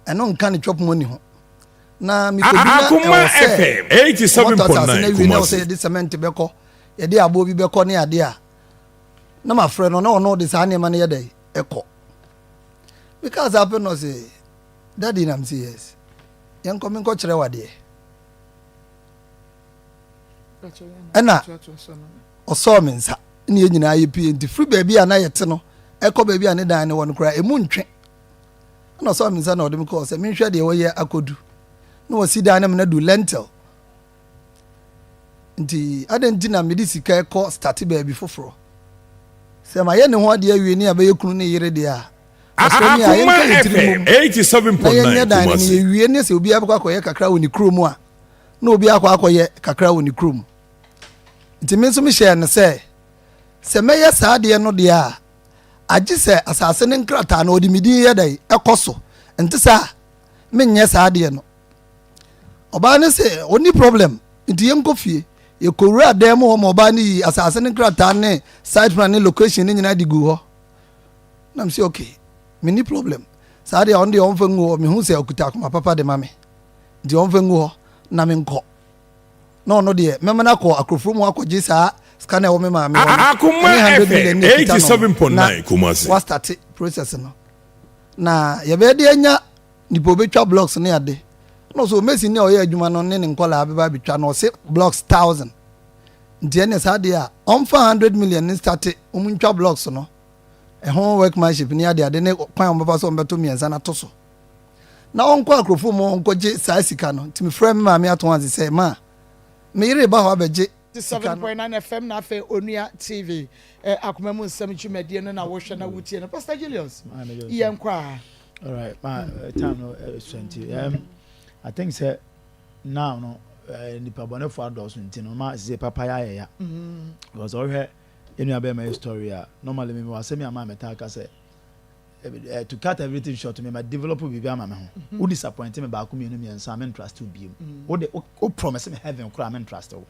and on can chop money ho na mi ko Akoma FM 87.9 Kumasi say this cement beko ye dey abo bi beko ne ade a na my friend no this ane man ye dey eko because happen no say daddy nam say yes yan ko min ko kire wade ana oso me nsa ne ye nyina ye pie nti free baby ana ye te no eko baby ane dan ne won kra emu ntwe na oso me nsa na odem ko say min hwe de wo ye akodu na wo si dan na do lentil nti adenti na me di sika eko start baby foforo se ma ye ne ho de awie ni abaye kunu ne yire de a Akoma FM 87.9 Kumasi ye wie ne se obi akwa ye kakra woni krom a na obi akwa ye kakra woni krom nti me nso me share ne se meye saade no de a agi se asase ne nkrata na odi midin ye dai ekoso nti sa menye saade no oba ne se oni problem nti ye nkofie ye kowura dem ho mo oba ni asase ne nkrata ne site plan ne location ne nyina digu ho na mse okay me ni problem saade on de on fangu ho me hu se okuta akoma papa de mame di on fangu ho na me nko no de memena ko akrofo mu akogye saa scanner wo me ma me Akoma FM 87.9 Kumasi what start process no na ye be de anya nipo betwa blocks ne ade no so mesi ne oye adwuma no ne nkola abeba betwa no se blocks 1000 ntie ne saade a on 100 million ne start ntwa blocks no e ho workmanship ne ade ne kwan on baba so on beto miensa na to so na on kwa akrofo mu on koje saa sika no timi frame ma me ato anse say ma me yire ba ho abeje 7.9 FM na fe Onua TV Akoma mu nsam twumedie no na wo hwe na wutie no Pastor Julius yen kwa all right my time no 20 I think say now no nipa bone for adults ntino ma say papa ya because all here enu abe my story a normally me was say me ama meta ka say to cut everything short me my develop bibi ama me ho who disappoint me ba ko me no me nsa me trust to be wo de o promise me heaven kura me trust wo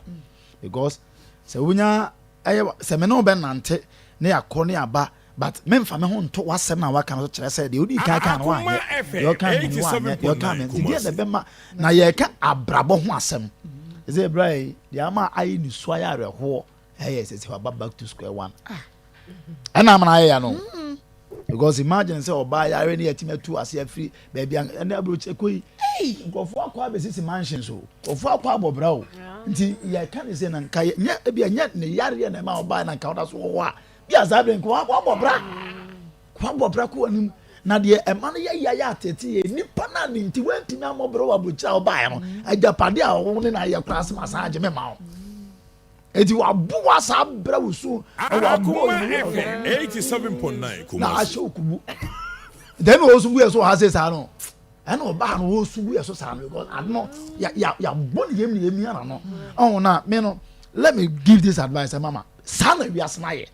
because se wunya se me no be nante ne yakọ ne aba but memfa me ho nto wasem na waka no kire se de odi kan no anye yo kan me ti de be ma na ye ka abrabo ho asem ze brai de ama ayi ni so ya reho yes se back to square one ana am na ya no because imagine say oba ya re ne yatima tu ase free baby and abro chekoi nkofo akwa besisi mansion so ofo akwa abobra o nti ya kan say na nka nya bia nya ne yare na ma oba na nka oda so wo a bia zabre nko abobra ko anim na de e ma no ya atete ye nipa na ni nti wantimi amobra wa bochira oba ya no ajapade a wo ne na ya class massage me ma o eti wa bu wa sa bra wusu wa bu 87.9 Kumasi na ashokubu then we also we so ha say sa no and oba no wo su we so sa no because I no ya bon yem ni emi ana no oh na me no let me give this advice mama sana we asnaye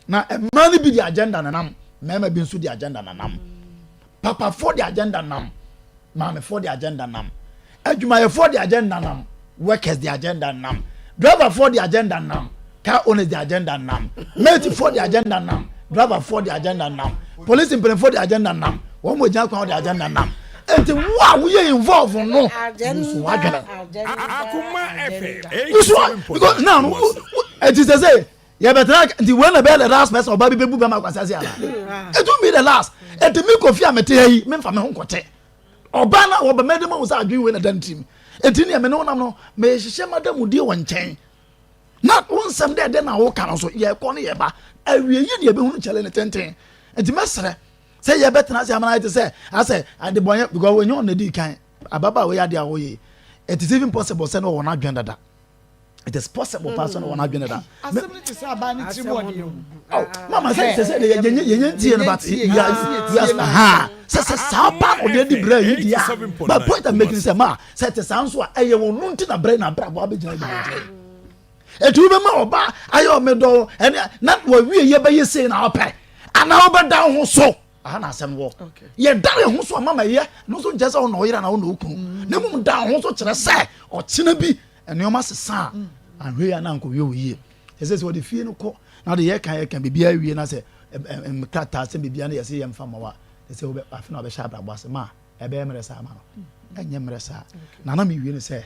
na e man be the agenda na nam mama bi nso the agenda na nam papa for the agenda nam mama for the agenda nam adwuma for the agenda nam workers the agenda nam driver for the agenda now, car owners the agenda now, mate for the agenda now, driver for the agenda now, police implement for the agenda now, one more jump on the agenda now. And wow, we are involved or no? Akoma FM because now it is to say, yeah, but like the one about the last person or baby baby bama kwasasia na. It will be the last. And to me kofi amete me fa me ho kote. Obana wo be medema wo sa adwen we na dan team. Etini ya me no nam no me hihye madam die won nchen na wonsam de na wo ka no so ye ko ne ye ba awie yi ne be hunu chale ne tenten enti mesere say ye betena say amana it say I say ade boy because when you on the kan ababa we ya de awoye it is even possible say no won adwen dada it is possible person won adwen dada assemblity say abani tribodi oh mama say ye tie no but yes ha say sapa o de bra yi dia but point I'm making say ma say te sanso a eye won nti na bra na bra bo abegina bi etu be ma oba ayo medo ene na wa wie ye be yese na ope ana oba da ho so aha na asem wo ye da ho so mama ye no so nje se ho no yira na ho no okun na mum da ho so kire se o kina bi ene o ma sesa ahwe ya na nko wie oye ese se wo de fie no ko na de ye kan bibia wie na se mkrata se bibia na ye se ye mfa ma wa ese wo be afina be sha brabo ase ma ebe mere sa ma no enye mere sa na na me wie ne se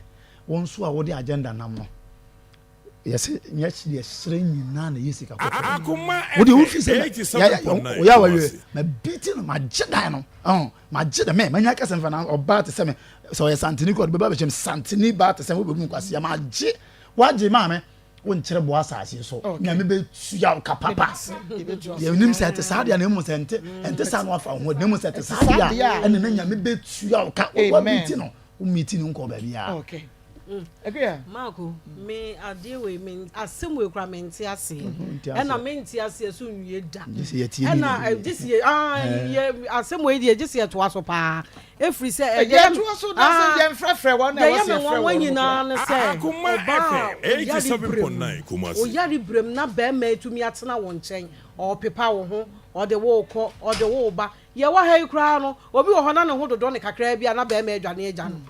won so a wo de agenda nam no yes nyech de sere nyina na yesi ka Akoma wo de wo fi se ya wa we ma beating no ma jedan no ma jeda me manya ka semfa na oba te se me so ye santini ko be ba be chem santini ba te se wo be mu kwase ma je wa je ma me wo nkyere bo asase so nya me be tuya ka papa ye nim se te sa dia na mu se ente sa no afa ho na mu se te sa dia ene na nya me be tuya ka wo beating no wo meeting nko ba bia okay agree Marco me ade we me asem we kra me nti ase e na me nti ase so nwie da e na this year asem we dey this year to aso pa e free say e dey to aso da say dem frefre one na was frefre one nyina ne say Akoma FM 87.9 Kumasi o yari brem na be ma etumi atena won chen o pepa wo ho o de wo ko o de wo ba ye wa ha kra no obi wo ho na ne ho dodo ne kakra bia na be ma adwane agya no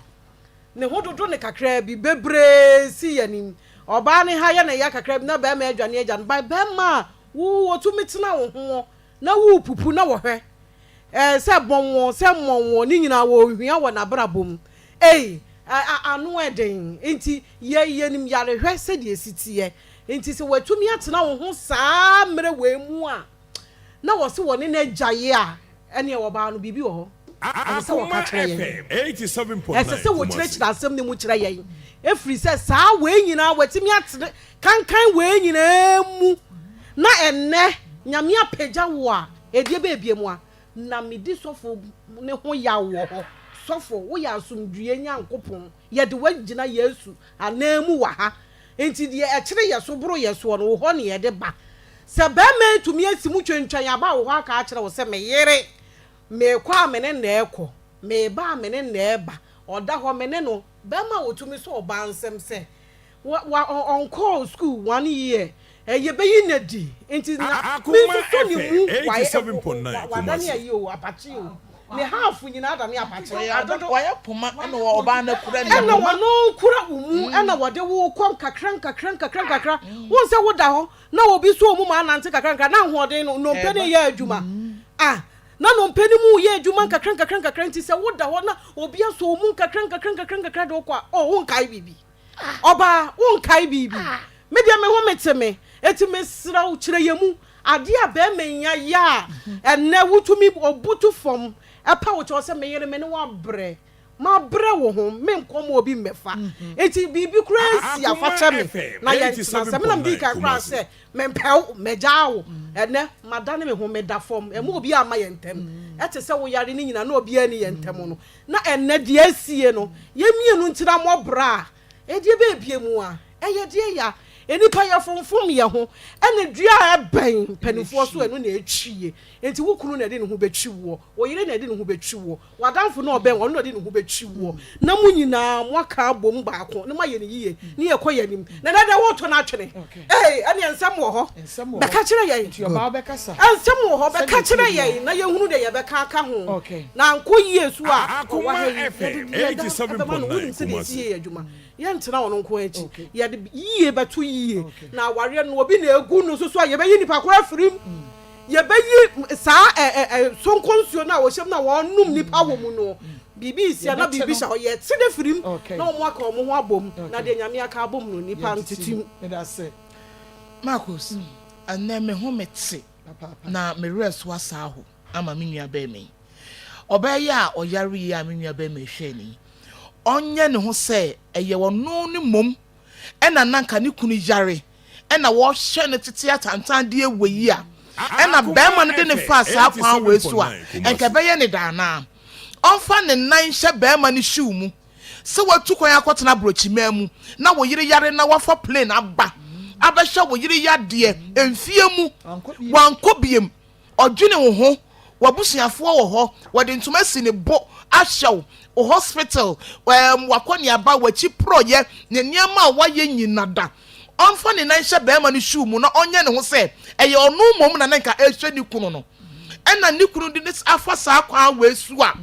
ne hododo ne kakra bi bebre si yanim oba ne ha ya na ya kakra bi na ba ma adwane agya no ba ma wo tumi tena wo ho na wo pupu na wo hwe se bonwo se monwo ni nyina wo hwia wo na brabom anu eden enti ye nim yare hwe se de esitie enti se watumi atena wo ho saa mere we mu a na wo se wo ne na gyaye a ene wo ba no bibi wo ho Akoma FM 87.9 ese se wo kyerɛkyerɛ asɛm ne mu kyerɛ yɛn efiri sɛ saa we nyina watumi atene kankan we nyina mu na enne nyame apagya wo a edie be ebie mu a na medi sofo ne ho ya wo ho sofo wo ya asomdue nyankopon ye de wagina Yesu anamu wa ha enti de ɛkyerɛ yeso boro yeso no wo ho ne ye de ba sɛ ba ma etumi asimu twentwan aba wo ho aka akyerɛ wo sɛ me yere me kwa mene na ekọ me ba mene na eba oda ho mene no be ma wotumi so oba nsem se wa on call school 1 year ye be yi na di enti na me so ni mu wa 87.9 Kumasi ayi o apache o ne half nyina da ne apache adodo wa ye poma na wo oba na kura na na wa no kura umu na wo de wo kom kakran won se wo da ho na obi so omu ma nante kakran na ho den no pe ne ye adwuma na no mpeni mu ye adwuma kakran nti se woda ho na obi aso mu kakran de kwa won kai bibi oba won kai bibi me dia me ho meteme eti me sra wo kire yemu ade a be menya ya enne wutumi obutu fom epa wo che se me yere me ne wa bre ma bre wo ho me nkom obi mefa eti bibi kura si afacha me na ye se me na mbi ka kura se me mpɛw megyawo ene madane me ho meda fom emu obi ama ye ntem ete se wo yare ni nyina na obi ani ye ntem no na ene de asie no ye mienu ntira mo bra e de be bie mu a eye de ya enipa ya fonfom ye ho ene dua eben panifo so enu na etwie enti wukunu na de ne ho betwi wo wo yire na de ne ho betwi wo wadamfo na oben wo na de ne ho betwi wo na mu nyina mo aka bom baako ne ma ye ne yiye ne ye koyanim na da wo to na atwene ene ensam wo ho be ka kire ye nti oba be kasa ensam wo ho be ka kire ye na ye hunu de ye be ka aka ho na nko yesu a Akoma FM 87.9 Kumasi ye adwuma ye ntena wo nko achi ye de yiye beto yiye na aware no obi na egu no so so ye be yi nipa kora firim ye be yi saa sonkonsuo na wo hyem na wo num nipa wo mu no bibi isia na bibi sha ye ti de firim na wo aka wo ho abom na de nyame aka abom no nipa ntitim Marcos ana me ho mete na me rest wasa ho ama me nua be me obaye a oyare yi a me nua be me hwe ni onye ne ho se eye wo no ni mom ena nanka ne kunu yare ena wo hwe ne tete atantan de eweyi a ena be ma no de ne fa sa kwan we so a enka be ye ne dana onfa ne nan hye be ma ne hwiu mu se watu kwan akotena brochima mu na wo yire yare na wafa plane aba abehwe wo yire yade emfie mu wanko biem odwene wo ho wabusuafo wo ho wode ntoma si ne bo ahyew o hospital wakoni aba wachi proye ne niam a waye nyinada ɔmfa ne nan hyɛ bɛrima no shoe mu na ɔnyɛ ne ho sɛ ɛyɛ ɔno mmom na nka ɛhwɛ ne kunu no ɛna ne kunu de ne afa saa kwan wɔ esu a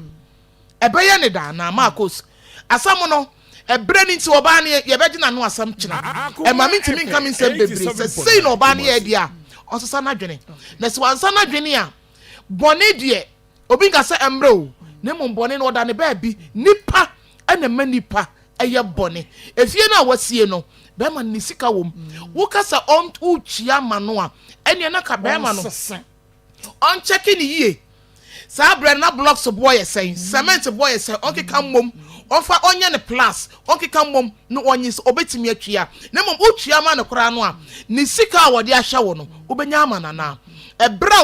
ɛbɛyɛ ne da na Maa Akos asam no ɛbrɛ ne nti ɔbaa ne yɛbɛgye na no asam kyena ɛma me ntimi nka me nsɛm bebree sɛ sei na ɔbaa ne yɛ di a ɔsesa n'adwene na sɛ wansa n'adwene a bɔne deɛ obi nka sɛ ɛmbrɛ o ne mmom bɔne no ɔda ne baabi nipa ɛna ma nipa ɛyɛ bɔne efie no a wasie no bɛrima ne sika wɔ mu wokasa ɔntukyia ma no a ɛneɛ na ka bɛrima no ɔnkyɛke ne yie saa brɛ na blocks boɔ yɛ sɛn cement boɔ yɛ sɛn ɔnkeka mmom ɔfa ɔnyɛ ne plus ɔnkeka mmom no ɔnyi sɛ ɔbɛtumi atwia na mmom wotwia ma no koraa no a ne sika a wɔde ahyɛ wo no wobɛnya ama nana ɛbrɛ a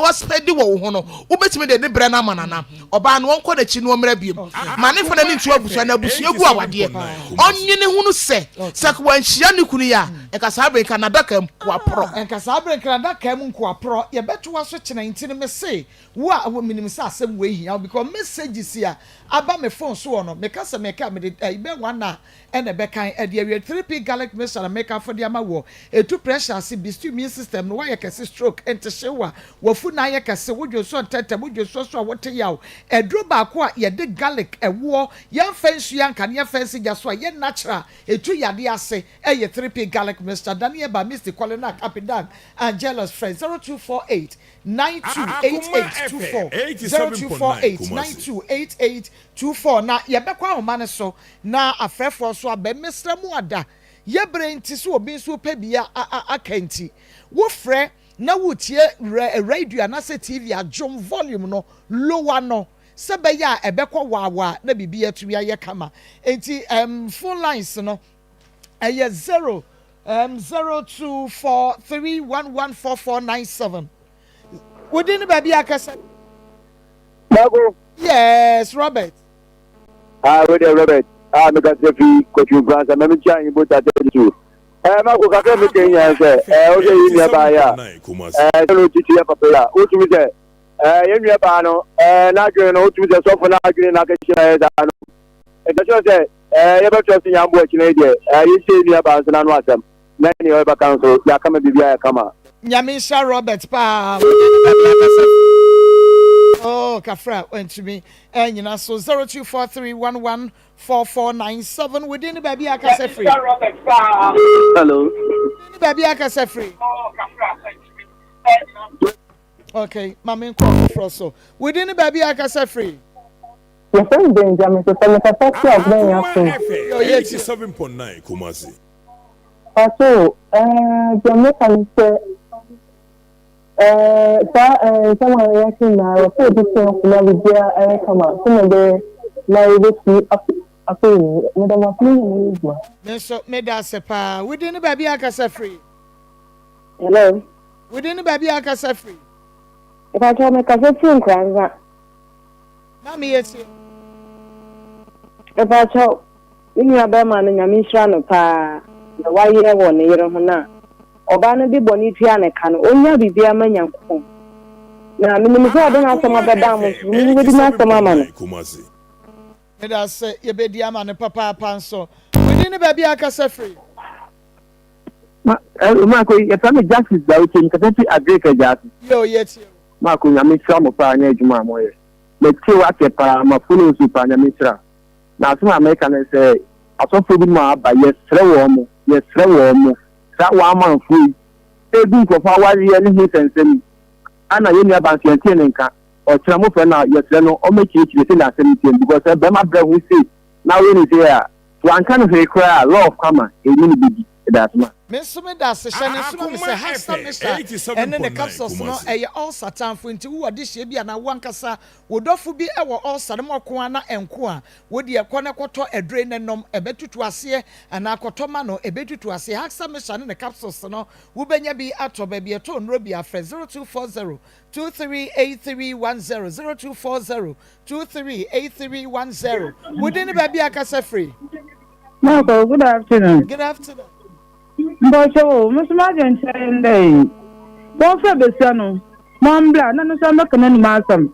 waspɛdi wɔ wo ho no wobɛtumi de ne brɛ no ama nana ɔbaa no wɔnkɔ n'akyi no ɔmmrɛ biom ma ne fa no ne ntu abusua na abusua gu awadeɛ ɔnye ne ho no sɛ wanhyia ne kunu yi a ɛnka saa berɛ nka nadaka mu waporɔ ɛnka saa berɛ nka nadaka mu nkoaporɔ yɛbɛtoa so kyena nti no me se wo a menim sɛ asɛm wɔ hia because messages a aba me phone so wɔ no meka sɛ meka mede ibɛ one a ɛna bɛkan ɛde awie 3p garlic mixture na meka fo de ama wɔ etu pressure ase boost immune system no wayɛ kɛse stroke ɛntehyewa wafu na ayɛ kɛse wodwo so ntɛtɛ wodwo so a wote yaw ɛduro baako a yɛde garlic ɛwoɔ yɛmfa nsu yanka ne yɛmfa nsigya so a yɛ natural etu yade ase ɛyɛ 3p garlic mixture daniel ba Mr. Colina Capidan Angela's friend 0248 928824 0248 928824 na yɛbɛkɔ ahoma ne so na afrɛfoɔ so abɛ mesra mu ada yɛbrɛ nti so obi nso pɛ bia akanti wofrɛ na wotie radio na se TV adwom volume no lower no sɛ bɛyɛ a ɛbɛkɔ waawa na bibi atu yɛ kama enti phone lines no ɛyɛ 0243114497 within the baby akasa yes Robert with Robert me ka se fi kochu France me me chan ibo ta tu ma ko ka ke me ken yan se o se yi ne ba ya no titi ya papa o tu mi se ye nua ba no na dwen no o tu mi se so fo na dwen na ka chira da no e ka so se ye ba trust nya mbo chi na de yi se nua ba so na no asem na ni o ba kan so ya kama bibia ya kama Nyamisha Robert pa oh kafra went to me and you know so 0243114497 within the baby akase free hello baby akase free oh kafra okay mama nko so within the baby akase free yes I'm Benjamin so me ka taxi of ben ya so 87.9 Kumasi so Jamaica ni se someone reacting now for this na video come out some de na ibe afi madam afini ni so me da se pa within the baby akase free hello within the baby akase free if I tell me ka se tin kranza na me yesi if I tell ni abema na nyamisra no pa na waye wo ne yere ho na oba no bi boni tua ne ka no onya bibia manyankopon na minimi so ade na asoma beda mo so mi wedi na asoma ma no me da se ye bedi ama ne papa panso within the baby akase free ma ko ye fa me justice da o tin ka tafi agree justice yo yeti ma ko nyamisra mo pa anya adwuma mo ye me ti wa ke pa ma funu su pa nyamisra na asoma America na se asofo bi ma aba yesre wo mo sa wa man free ebi ko fa wa ye ni hisensem ana ye ni abansi ente ne nka o kira mo fe na yesre no o meki se na asem tie because e be ma bra hu say na we ni say a to anka no fe kra law of kama e ni bi that's ma me so me da se hye ne so me se hasta me sha ene ne capsules no all satan fo nti wo de hye bia na wankasa wodofo bi e wo all satan mo ko ana enko a wo de ekɔ ne kɔtɔ edre ne nom ebetutu ase ana akɔtɔ ma no ebetutu ase hasta me sha ne capsules no wo benya bi atɔ ba bi eto nro bi afre 0240 238310 0240 238310 wodin ba bi akasa free no good afternoon good afternoon Boso, musuma jenchen dey. Bon fe besia no. Mambla na no so meka na nima asam.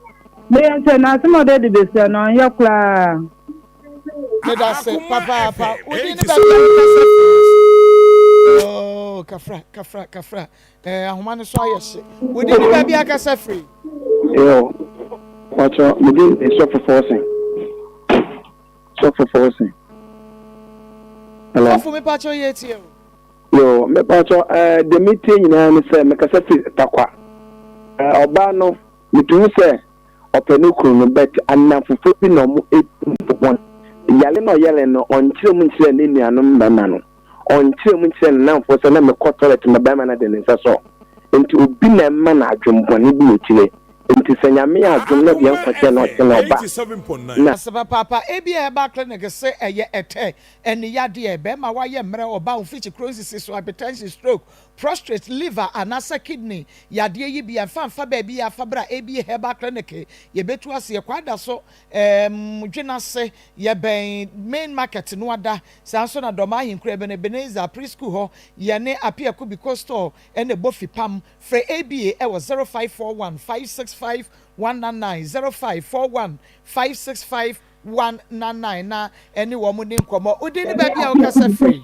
Me yente na asam de besia no ya kla. Me da se papa udi ni ba oh kafra ahoma no so ayehye we dey ba bia kasa free yo wacho me dey so for forcing hello for me pacho yeti yo me pacho the meeting na me say me kasa free takwa oba no me tun say openu kunu bet anafufo bi no mo epon yale no onkyere mu nkyere ne nuanom mama no onkyere mu nkyere na mfo so na me kɔ toilet ma bama na de ne nsa so enti obi na ma na adwombɔne bi otire enti sanyame adwom na bia nkwakye na ɔte na ɔba na saba papa ebi Herbal clinic se eye ete ene yade e be ma wa ye mre oba ofrichi crohn's so hypertension stroke prostate liver anasa kidney yade yi bia fa ba bia fa bra ebi Herbal clinic ye betu ase ye kwada so dwena se ye ben main market no ada sanso na doma hinkura be ne Beneza preschool ho ye ne apia ko because store ene bofi pam fre ABA e was 0541 565 199 0541 565 199 na any woman in Komo udin baby o kasa free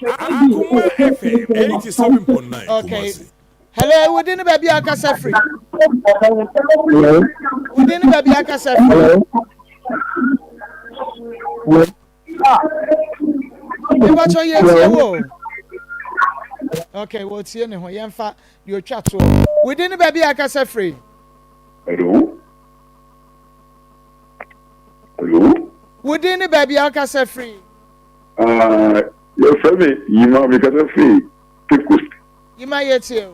Akoma FM 87.9 okay hello udin baby o kasa free udin baby o kasa free what you here okay well tie ne ho yemfa de otwa to within baby akasa free hello within baby akasa free your family yima because free pikus yima yetio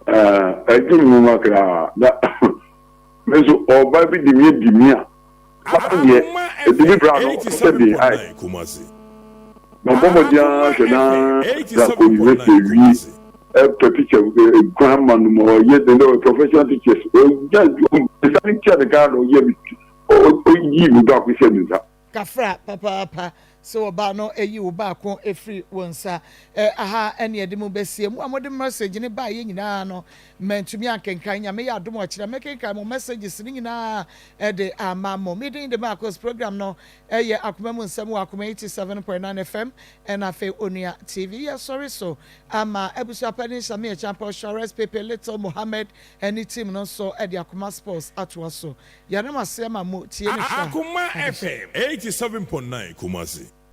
I think no makra that meso oba bi dimia Akoma FM 87.9 Kumasi. Mabomodia shena za university a teacher grandma no yet the professional teachers just the teacher the guard or ye you doc we said kafra papa so ba no eyi wo ba ko efri wonsa aha ene ede mu besie mu amode message ne ba ye nyina no mentumi ankenkan nya me ya adom akira mekenkan mo messages ni nyina ede amamo midin the Maa Akos program no eye Akoma mu nsam wa Akoma 87.9 FM and afa Onua TV ya sorry so ama ebusu apani same champion Shores Pepe Little Mohammed any team no so ede Akoma Sports atwa so ya na masema mo tie ne Akoma FM 87.9 Kumasi.